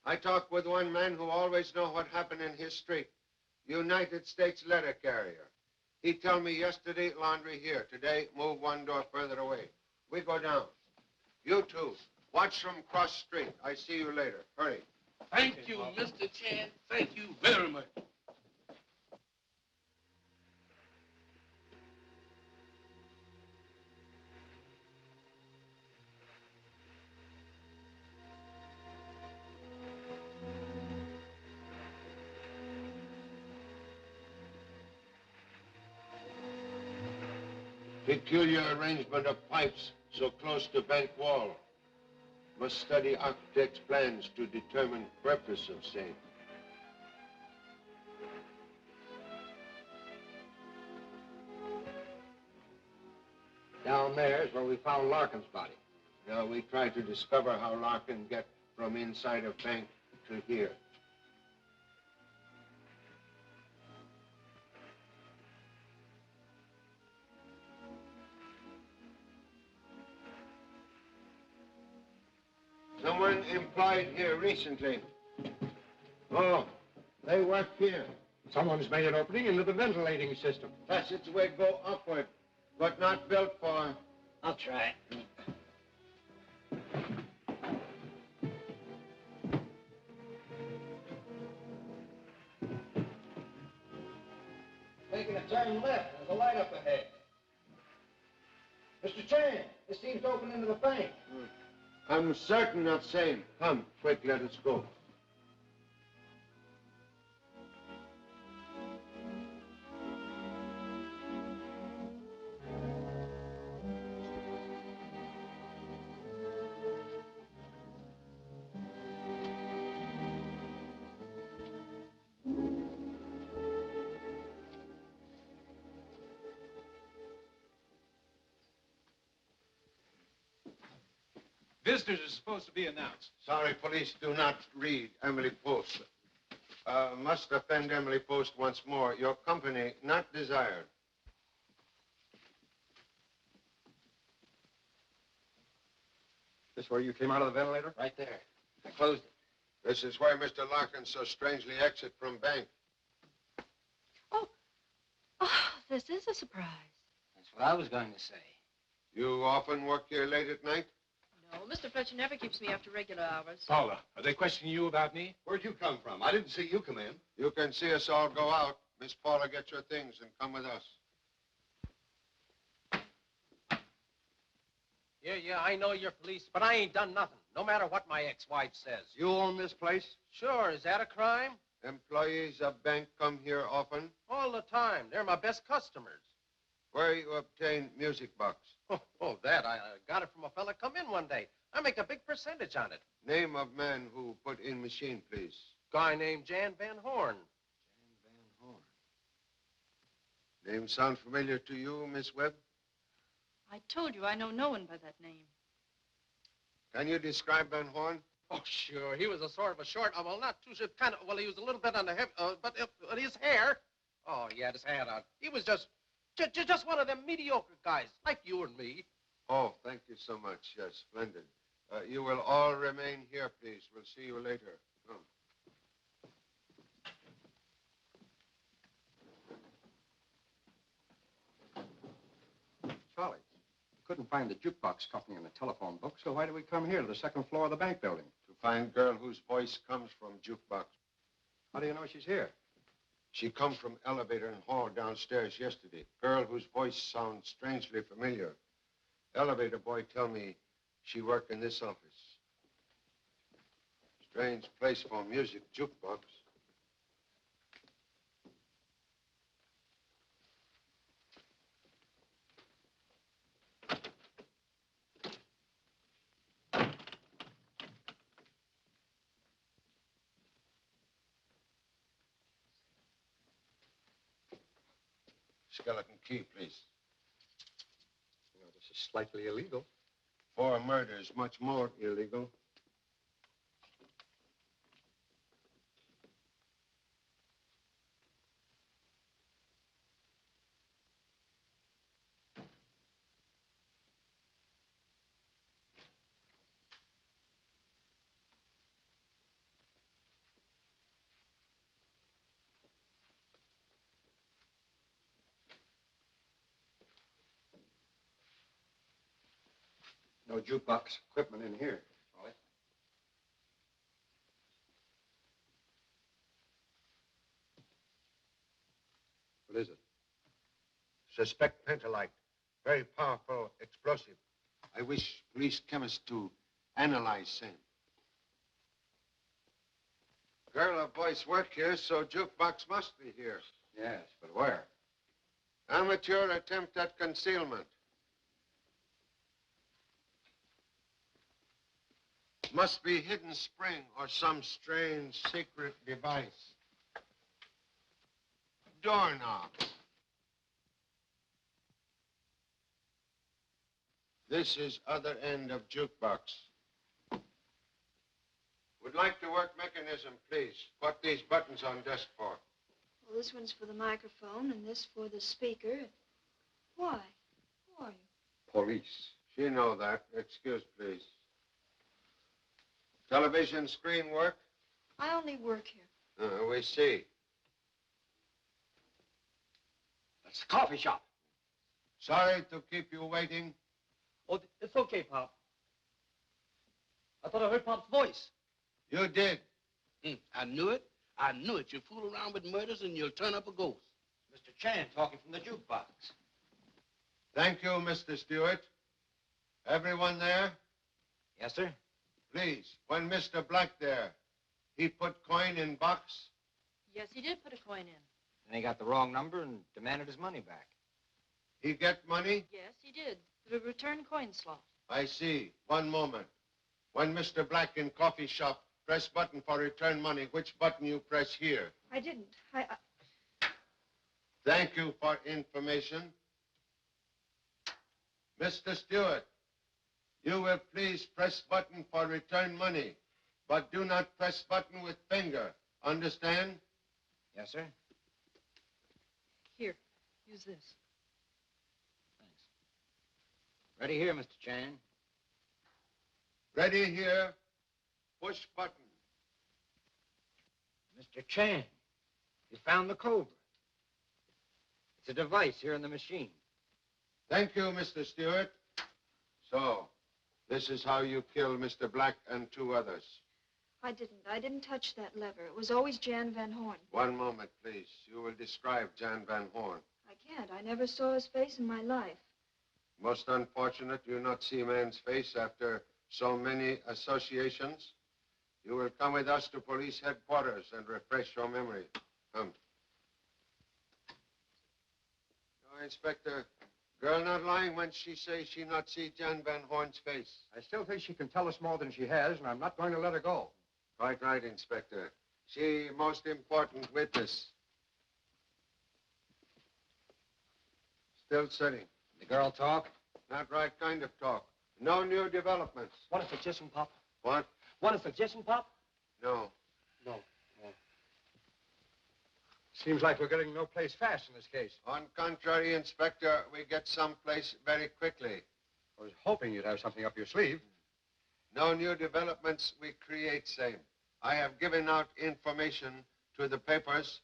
[SPEAKER 9] I talk with one man who always know what happened in his street. United States letter carrier. He told me yesterday, laundry here. Today, move one door further away. We go down. You two, watch from cross street. I see you later. Hurry.
[SPEAKER 11] Thank you, Mr. Chen. Thank you very much.
[SPEAKER 9] Peculiar arrangement of pipes so close to bank wall. Must study architect's plans to determine purpose of same.
[SPEAKER 4] Down there is where we found Larkin's body.
[SPEAKER 9] Now we try to discover how Larkin get from inside a bank to here. Someone employed here recently. Oh, they work here.
[SPEAKER 4] Someone's made an opening into the ventilating system.
[SPEAKER 9] Passageway go upward, but not built for.
[SPEAKER 12] I'll try.
[SPEAKER 4] Taking a turn left. There's a light up ahead. Mr. Chen, this seems to open into the bank.
[SPEAKER 9] I'm certain of same. Come, quick, let us go.
[SPEAKER 7] Visitors are supposed to be announced.
[SPEAKER 9] Sorry, police do not read Emily Post. Must offend Emily Post once more. Your company not desired.
[SPEAKER 4] This where you came out of the ventilator?
[SPEAKER 1] Right there. I closed it.
[SPEAKER 9] This is where Mr. Larkin so strangely exit from bank.
[SPEAKER 3] Oh, this is a surprise.
[SPEAKER 1] That's what I was going to say.
[SPEAKER 9] You often work here late at night?
[SPEAKER 3] No, Mr. Fletcher never keeps me after regular hours.
[SPEAKER 7] Paula, are they questioning you about me?
[SPEAKER 6] Where'd you come from? I didn't see you come in.
[SPEAKER 9] You can see us all go out. Miss Paula, get your things and come with us.
[SPEAKER 1] Yeah, I know you're police, but I ain't done nothing, no matter what my ex-wife says.
[SPEAKER 6] You own this place?
[SPEAKER 1] Sure, is that a crime?
[SPEAKER 9] Employees of bank come here often?
[SPEAKER 1] All the time. They're my best customers.
[SPEAKER 9] Where you obtain music box?
[SPEAKER 1] That. I got it from a fella come in one day. I make a big percentage on it.
[SPEAKER 9] Name of man who put in machine, please.
[SPEAKER 1] Guy named Jan Van Horn.
[SPEAKER 9] Name sound familiar to you, Miss Webb?
[SPEAKER 3] I told you I know no one by that name.
[SPEAKER 9] Can you describe Van Horn?
[SPEAKER 1] Oh, sure. He was a sort of a short, well, not too short, kind of, well, he was a little bit on the hip, but his hair, oh, he had his hat on. He was just one of them mediocre guys, like you and me.
[SPEAKER 9] Oh, thank you so much. Yes, splendid. You will all remain here, please. We'll see you later. Come.
[SPEAKER 4] Charlie, we couldn't find the jukebox company in the telephone book, so why did we come here to the second floor of the bank building?
[SPEAKER 9] To find girl whose voice comes from jukebox.
[SPEAKER 4] How do you know she's here?
[SPEAKER 9] She come from elevator and hall downstairs yesterday. Girl whose voice sounds strangely familiar. Elevator boy tell me she work in this office. Strange place for music, jukebox. Skeleton key, please.
[SPEAKER 4] You know, this is slightly illegal.
[SPEAKER 9] 4 murders, much more illegal.
[SPEAKER 4] No jukebox equipment in here, Charlie. What is it?
[SPEAKER 9] Suspect pentalite. Very powerful explosive. I wish police chemists to analyze same. Girl or boys work here, so jukebox must be here.
[SPEAKER 4] Yes, but where?
[SPEAKER 9] Amateur attempt at concealment. Must be hidden spring or some strange secret device. Doorknob. This is other end of jukebox. Would like to work mechanism, please. What these buttons on desk for?
[SPEAKER 5] Well, this one's for the microphone and this for the speaker. Why? Who are you?
[SPEAKER 4] Police.
[SPEAKER 9] She know that. Excuse, please. Television screen work?
[SPEAKER 5] I only work here.
[SPEAKER 9] We see.
[SPEAKER 12] That's the coffee shop.
[SPEAKER 9] Sorry to keep you waiting.
[SPEAKER 12] Oh, it's okay, Pop. I thought I heard Pop's voice.
[SPEAKER 9] You did.
[SPEAKER 11] I knew it. I knew it. You fool around with murders and you'll turn up a ghost.
[SPEAKER 12] Mr. Chan talking from the jukebox.
[SPEAKER 9] Thank you, Mr. Stewart. Everyone there?
[SPEAKER 12] Yes, sir.
[SPEAKER 9] Please, when Mr. Black there, he put coin in box?
[SPEAKER 3] Yes, he did put a coin in.
[SPEAKER 16] And he got the wrong number and demanded his money back.
[SPEAKER 9] He get money?
[SPEAKER 3] Yes, he did. The return coin slot.
[SPEAKER 9] I see. One moment. When Mr. Black in coffee shop press button for return money, which button you press here?
[SPEAKER 5] I didn't.
[SPEAKER 9] Thank you for information. Mr. Stewart, you will please press button for return money, but do not press button with finger. Understand?
[SPEAKER 16] Yes, sir.
[SPEAKER 3] Here, use this.
[SPEAKER 16] Ready here, Mr. Chan.
[SPEAKER 9] Ready here. Push button.
[SPEAKER 16] Mr. Chan, you found the Cobra. It's a device here in the machine.
[SPEAKER 9] Thank you, Mr. Stewart. So, this is how you killed Mr. Black and 2 others.
[SPEAKER 5] I didn't touch that lever. It was always Jan Van Horn.
[SPEAKER 9] One moment, please. You will describe Jan Van Horn.
[SPEAKER 5] I can't. I never saw his face in my life.
[SPEAKER 9] Most unfortunate you not see man's face after so many associations. You will come with us to police headquarters and refresh your memory. Come. No, Inspector, girl not lying when she says she not see Jan Van Horn's face.
[SPEAKER 6] I still think she can tell us more than she has, and I'm not going to let her go.
[SPEAKER 9] Quite right, Inspector. She most important witness. Still sitting.
[SPEAKER 16] The girl talk?
[SPEAKER 9] Not right kind of talk. No new developments.
[SPEAKER 12] Want a suggestion, Pop?
[SPEAKER 9] What?
[SPEAKER 12] Want a suggestion, Pop?
[SPEAKER 9] No.
[SPEAKER 12] No.
[SPEAKER 6] Seems like we're getting no place fast in this case.
[SPEAKER 9] On contrary, Inspector, we get someplace very quickly.
[SPEAKER 6] I was hoping you'd have something up your sleeve.
[SPEAKER 9] No new developments, we create same. I have given out information to the papers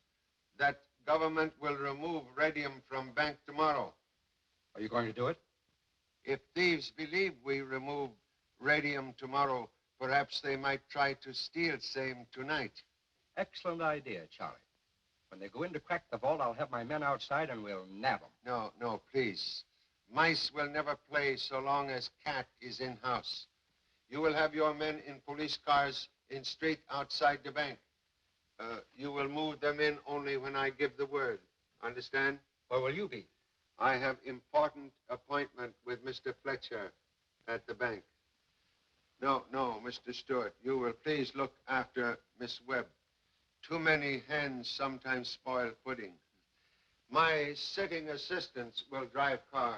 [SPEAKER 9] that government will remove radium from bank tomorrow.
[SPEAKER 6] Are you going to do it?
[SPEAKER 9] If thieves believe we remove radium tomorrow, perhaps they might try to steal same tonight.
[SPEAKER 6] Excellent idea, Charlie. When they go in to crack the vault, I'll have my men outside and we'll nab them.
[SPEAKER 9] No, please. Mice will never play so long as cat is in-house. You will have your men in police cars in street outside the bank. You will move them in only when I give the word. Understand?
[SPEAKER 6] Where will you be?
[SPEAKER 9] I have important appointment with Mr. Fletcher at the bank. No, Mr. Stewart. You will please look after Miss Webb. Too many hens sometimes spoil pudding. My sitting assistants will drive car.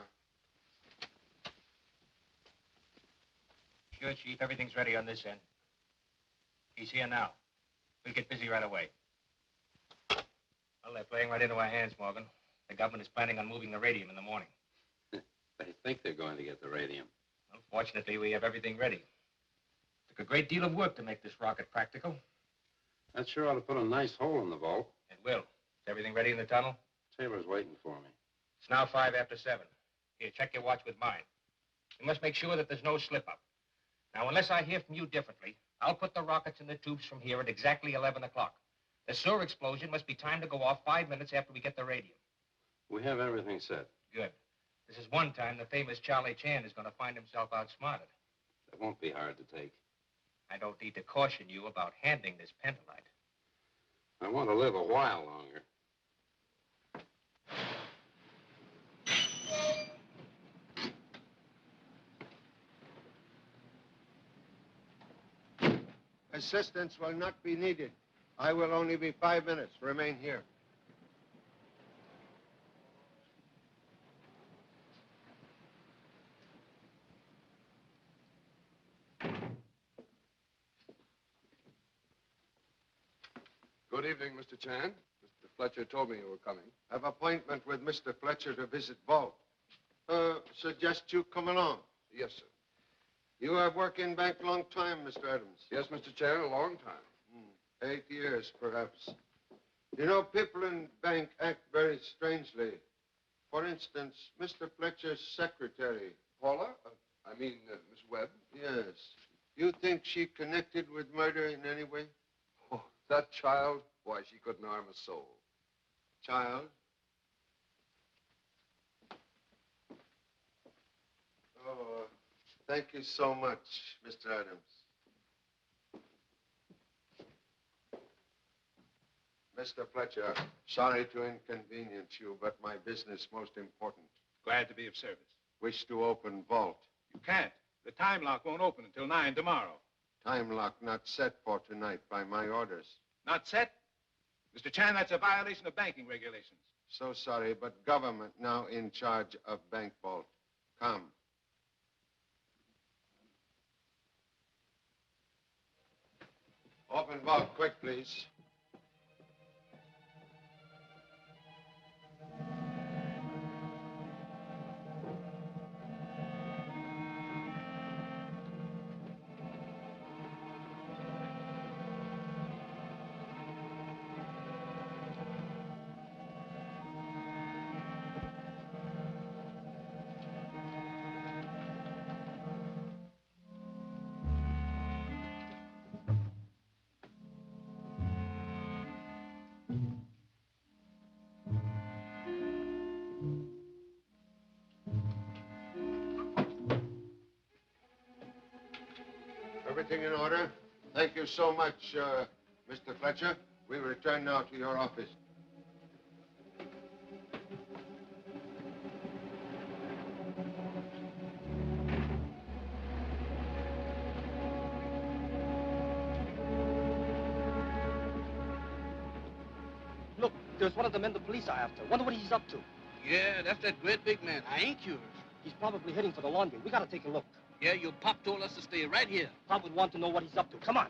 [SPEAKER 15] Sure, Chief. Everything's ready on this end. He's here now. We'll get busy right away. Well, they're playing right into our hands, Morgan. The government is planning on moving the radium in the morning.
[SPEAKER 14] They think they're going to get the radium.
[SPEAKER 15] Unfortunately, we have everything ready. Took a great deal of work to make this rocket practical.
[SPEAKER 14] That sure ought to put a nice hole in the vault.
[SPEAKER 15] It will. Is everything ready in the tunnel?
[SPEAKER 14] Taylor's waiting for me.
[SPEAKER 15] It's now 7:05. Here, check your watch with mine. We must make sure that there's no slip-up. Now, unless I hear from you differently, I'll put the rockets in the tubes from here at exactly 11 o'clock. The sewer explosion must be timed to go off 5 minutes after we get the radium.
[SPEAKER 14] We have everything set.
[SPEAKER 15] Good. This is one time the famous Charlie Chan is going to find himself outsmarted.
[SPEAKER 14] It won't be hard to take.
[SPEAKER 15] I don't need to caution you about handling this pentolite.
[SPEAKER 14] I want to live a while longer.
[SPEAKER 9] Assistance will not be needed. I will only be 5 minutes. Remain here.
[SPEAKER 10] Good evening, Mr. Chan. Mr. Fletcher told me you were coming.
[SPEAKER 9] I have appointment with Mr. Fletcher to visit vault. Suggest you come along.
[SPEAKER 10] Yes, sir.
[SPEAKER 9] You have worked in bank long time, Mr. Adams.
[SPEAKER 10] Yes, Mr. Chan, a long time.
[SPEAKER 9] 8 years, perhaps. You know, people in bank act very strangely. For instance, Mr. Fletcher's secretary.
[SPEAKER 10] Paula? Miss Webb?
[SPEAKER 9] Yes. You think she connected with murder in any way?
[SPEAKER 10] Oh, that child? Why, she couldn't harm a soul.
[SPEAKER 9] Child? Oh, thank you so much, Mr. Adams. Mr. Fletcher, sorry to inconvenience you, but my business most important.
[SPEAKER 7] Glad to be of service.
[SPEAKER 9] Wish to open vault.
[SPEAKER 7] You can't. The time lock won't open until 9 tomorrow.
[SPEAKER 9] Time lock not set for tonight by my orders.
[SPEAKER 7] Not set? Mr. Chan, that's a violation of banking regulations.
[SPEAKER 9] So sorry, but government now in charge of bank vault. Come. Open vault quick, please. Everything in order? Thank you so much, Mr. Fletcher. We return now to your office.
[SPEAKER 12] Look, there's one of the men the police are after. Wonder what he's up to.
[SPEAKER 11] Yeah, that's that great big man. I ain't curious.
[SPEAKER 12] He's probably heading for the laundry. We gotta take a look.
[SPEAKER 11] Yeah, your pop told us to stay right here.
[SPEAKER 12] Pop would want to know what he's up to. Come on.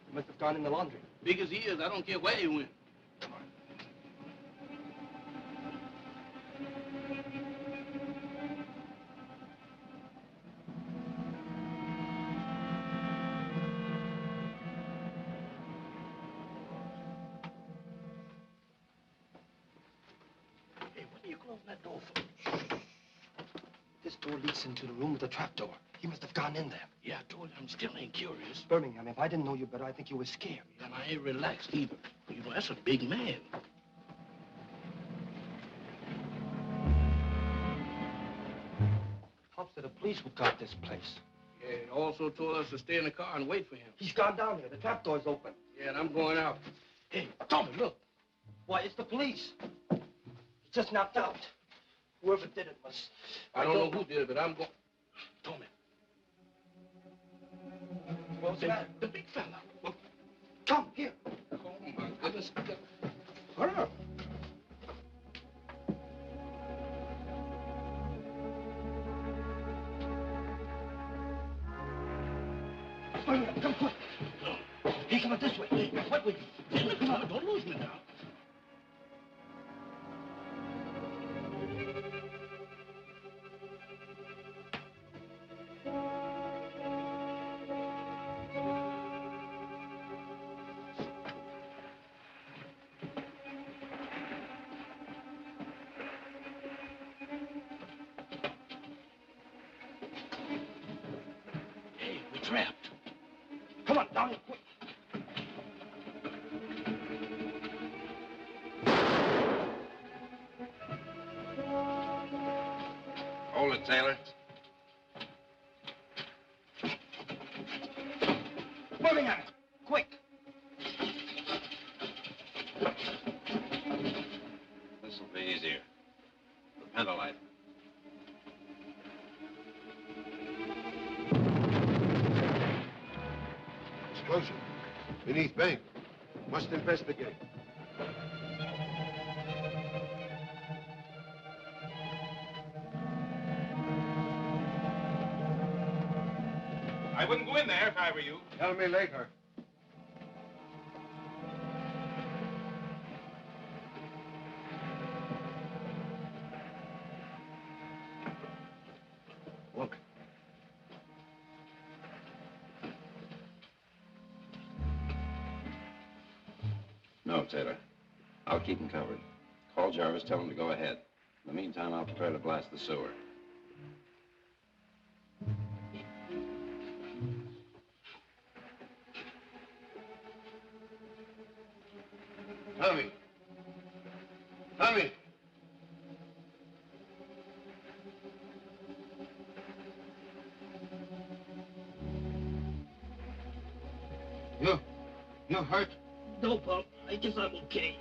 [SPEAKER 12] He must have gone in the laundry.
[SPEAKER 11] Big as he is, I don't care where he went.
[SPEAKER 12] Hey, what are you closing that door for? This door leads into the room with the trapdoor. He must have gone in there.
[SPEAKER 11] Yeah, I told you I'm still ain't curious.
[SPEAKER 12] Birmingham, if I didn't know you better, I think you were scared.
[SPEAKER 11] And I ain't relaxed either. You know, that's a big man.
[SPEAKER 12] Pop said the police would guard this place.
[SPEAKER 11] Yeah, he also told us to stay in the car and wait for him.
[SPEAKER 12] He's gone down here. The trapdoor's open.
[SPEAKER 11] Yeah, and I'm going out.
[SPEAKER 12] Hey, Tommy, look. Why, it's the police. He just knocked out. Whoever did it must...
[SPEAKER 11] I don't know who did it, but I'm going... Tommy.
[SPEAKER 12] What's the matter?
[SPEAKER 11] The big fella.
[SPEAKER 12] Well, come, here.
[SPEAKER 11] Oh, my goodness. Hurry up.
[SPEAKER 12] Hurry up, come quick. He coming this way. Hey, what way?
[SPEAKER 11] Come on, don't lose me now. Hey, we're trapped.
[SPEAKER 12] Come on, down here, quick.
[SPEAKER 14] Hold it, Taylor.
[SPEAKER 12] Birmingham, quick.
[SPEAKER 14] This'll be easier. Repent a light.
[SPEAKER 9] Explosion. Beneath bank. Must investigate.
[SPEAKER 7] I wouldn't go in there if I were you.
[SPEAKER 9] Tell me later.
[SPEAKER 12] Look.
[SPEAKER 14] No, Taylor. I'll keep him covered. Call Jarvis, tell him to go ahead. In the meantime, I'll prepare to blast the sewer.
[SPEAKER 9] Tommy. Tommy. You hurt?
[SPEAKER 11] No, Pop. I guess I'm okay.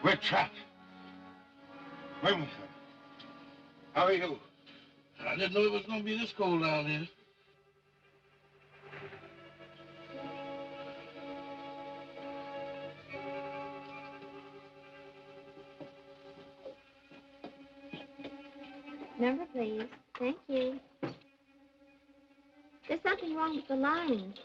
[SPEAKER 9] We're trapped. Birmingham. How are you?
[SPEAKER 11] I didn't know it was going to be this cold down here.
[SPEAKER 5] Number, please. Thank you. There's something wrong with the lines.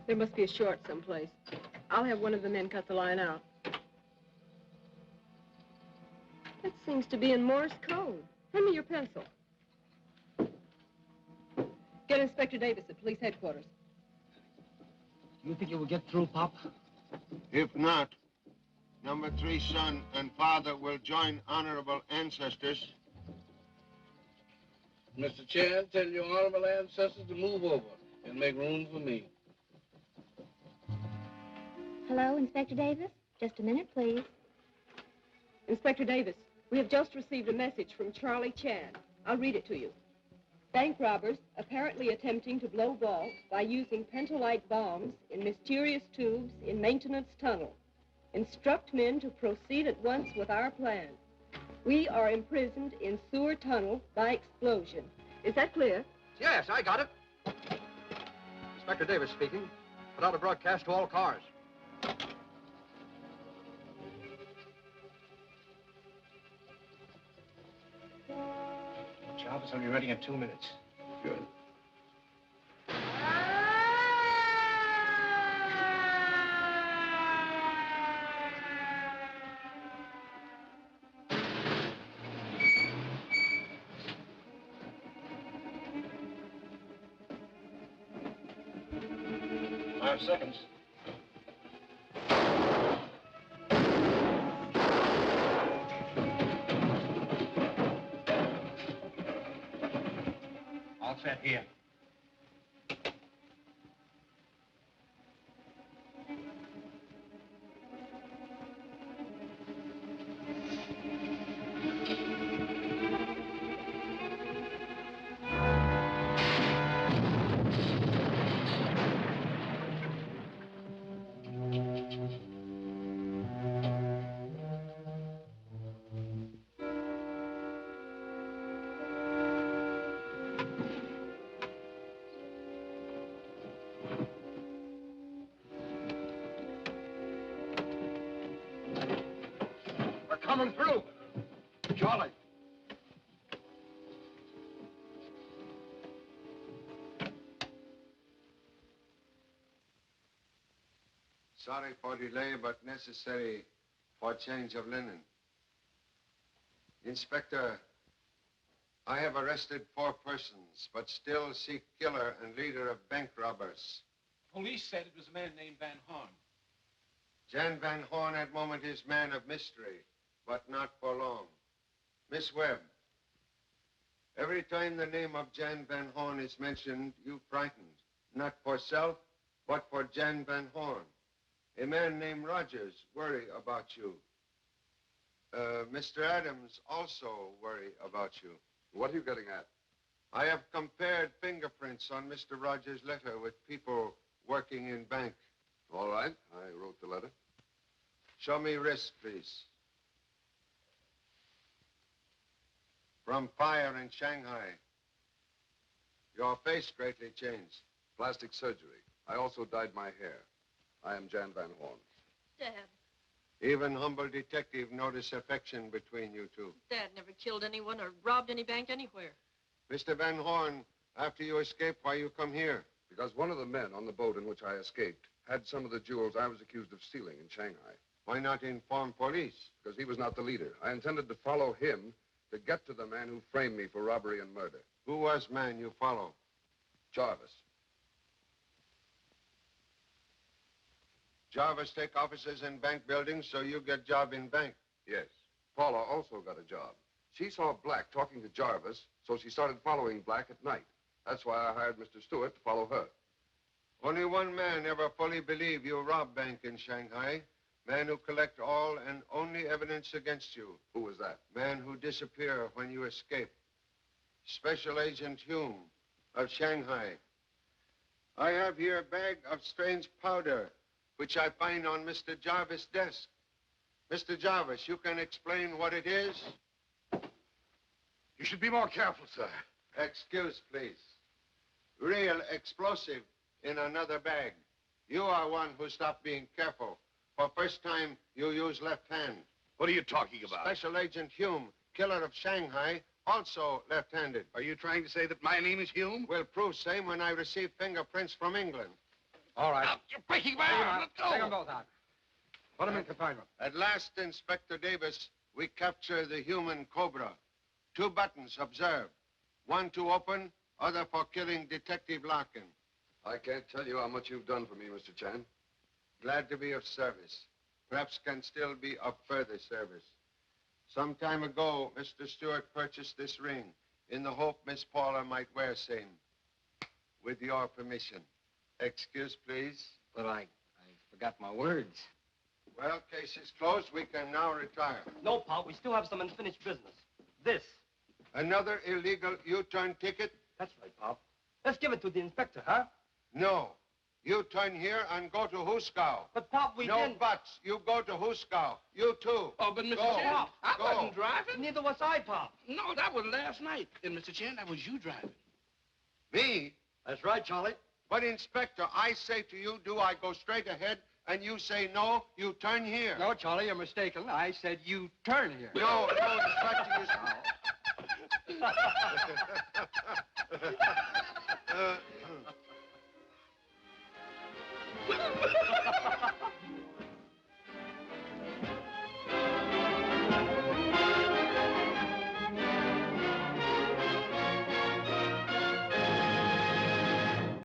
[SPEAKER 17] There must be a short someplace. I'll have one of the men cut the line out. That seems to be in Morse code. Hand me your pencil. Get Inspector Davis at police headquarters.
[SPEAKER 12] You think you will get through, Pop?
[SPEAKER 9] If not, Number 3 son and father will join honorable ancestors.
[SPEAKER 11] Mr. Chan, tell your honorable ancestors to move over and make room for me.
[SPEAKER 18] Hello, Inspector Davis? Just a minute, please.
[SPEAKER 17] Inspector Davis, we have just received a message from Charlie Chan. I'll read it to you. Bank robbers apparently attempting to blow vault by using pentolite bombs in mysterious tubes in maintenance tunnel. Instruct men to proceed at once with our plan. We are imprisoned in sewer tunnel by explosion. Is that clear?
[SPEAKER 4] Yes, I got it. Inspector Davis speaking. Put out a broadcast to all cars.
[SPEAKER 15] Jarvis will be ready in 2 minutes.
[SPEAKER 14] Good.
[SPEAKER 15] Five seconds. All set here.
[SPEAKER 4] We're coming through. Charlie.
[SPEAKER 9] Sorry for delay, but necessary for change of linen. Inspector, I have arrested 4 persons, but still seek killer and leader of bank robbers.
[SPEAKER 7] Police said it was a man named Van Horn.
[SPEAKER 9] Jan Van Horn at moment is man of mystery, but not for long. Miss Webb, every time the name of Jan Van Horn is mentioned, you frightened. Not for self, but for Jan Van Horn. A man named Rogers worry about you. Mr. Adams also worry about you.
[SPEAKER 10] What are you getting at?
[SPEAKER 9] I have compared fingerprints on Mr. Rogers' letter with people working in bank.
[SPEAKER 10] All right, I wrote the letter.
[SPEAKER 9] Show me wrist, please. From fire in Shanghai. Your face greatly changed.
[SPEAKER 10] Plastic surgery. I also dyed my hair. I am Jan Van Horn.
[SPEAKER 3] Dad.
[SPEAKER 9] Even humble detective notice affection between you two.
[SPEAKER 3] Dad never killed anyone or robbed any bank anywhere.
[SPEAKER 9] Mr. Van Horn, after you escaped, why you come here?
[SPEAKER 10] Because one of the men on the boat in which I escaped had some of the jewels I was accused of stealing in Shanghai.
[SPEAKER 9] Why not inform police?
[SPEAKER 10] Because he was not the leader. I intended to follow him to get to the man who framed me for robbery and murder.
[SPEAKER 9] Who was man you follow?
[SPEAKER 10] Jarvis.
[SPEAKER 9] Jarvis take offices in bank buildings, so you get job in bank.
[SPEAKER 10] Yes. Paula also got a job. She saw Black talking to Jarvis, so she started following Black at night. That's why I hired Mr. Stewart to follow her.
[SPEAKER 9] Only one man ever fully believed you robbed bank in Shanghai. Man who collect all and only evidence against you.
[SPEAKER 10] Who was that?
[SPEAKER 9] Man who disappear when you escape. Special Agent Hume of Shanghai. I have here a bag of strange powder, which I find on Mr. Jarvis' desk. Mr. Jarvis, you can explain what it is?
[SPEAKER 10] You should be more careful, sir.
[SPEAKER 9] Excuse, please. Real explosive in another bag. You are one who stopped being careful. For first time, you use left hand.
[SPEAKER 10] What are you talking about?
[SPEAKER 9] Special Agent Hume, killer of Shanghai, also left-handed.
[SPEAKER 10] Are you trying to say that my name is Hume?
[SPEAKER 9] Will prove same when I receive fingerprints from England.
[SPEAKER 4] All right.
[SPEAKER 10] Now, you're breaking my arm. Let go.
[SPEAKER 4] Take them both out. Put them in confinement.
[SPEAKER 9] At last, Inspector Davis, we capture the human Cobra. 2 buttons, observe. One to open, other for killing Detective Larkin.
[SPEAKER 10] I can't tell you how much you've done for me, Mr. Chan.
[SPEAKER 9] Glad to be of service. perhaps can still be of further service. Some time ago, Mr. Stewart purchased this ring in the hope Miss Paula might wear same. With your permission. Excuse, please.
[SPEAKER 16] But I forgot my words.
[SPEAKER 9] Well, case is closed. We can now retire.
[SPEAKER 12] No, Pop, we still have some unfinished business. This.
[SPEAKER 9] Another illegal U-turn ticket?
[SPEAKER 12] That's right, Pop. Let's give it to the inspector, huh?
[SPEAKER 9] No. You turn here and go to Huskow.
[SPEAKER 12] But, Pop, we
[SPEAKER 9] No
[SPEAKER 12] didn't.
[SPEAKER 9] buts. You go to Huskow. You too.
[SPEAKER 11] Oh, but Mr.
[SPEAKER 9] Go.
[SPEAKER 11] Chen, I
[SPEAKER 9] Go.
[SPEAKER 11] wasn't driving.
[SPEAKER 12] Neither was I, Pop.
[SPEAKER 11] No, that was last night. And Mr. Chen, that was you driving.
[SPEAKER 9] Me?
[SPEAKER 4] That's right, Charlie.
[SPEAKER 9] But, Inspector, I say to you, do I go straight ahead? And you say, no, you turn here.
[SPEAKER 4] No, Charlie, you're mistaken. I said you turn here.
[SPEAKER 9] No, Inspector, you...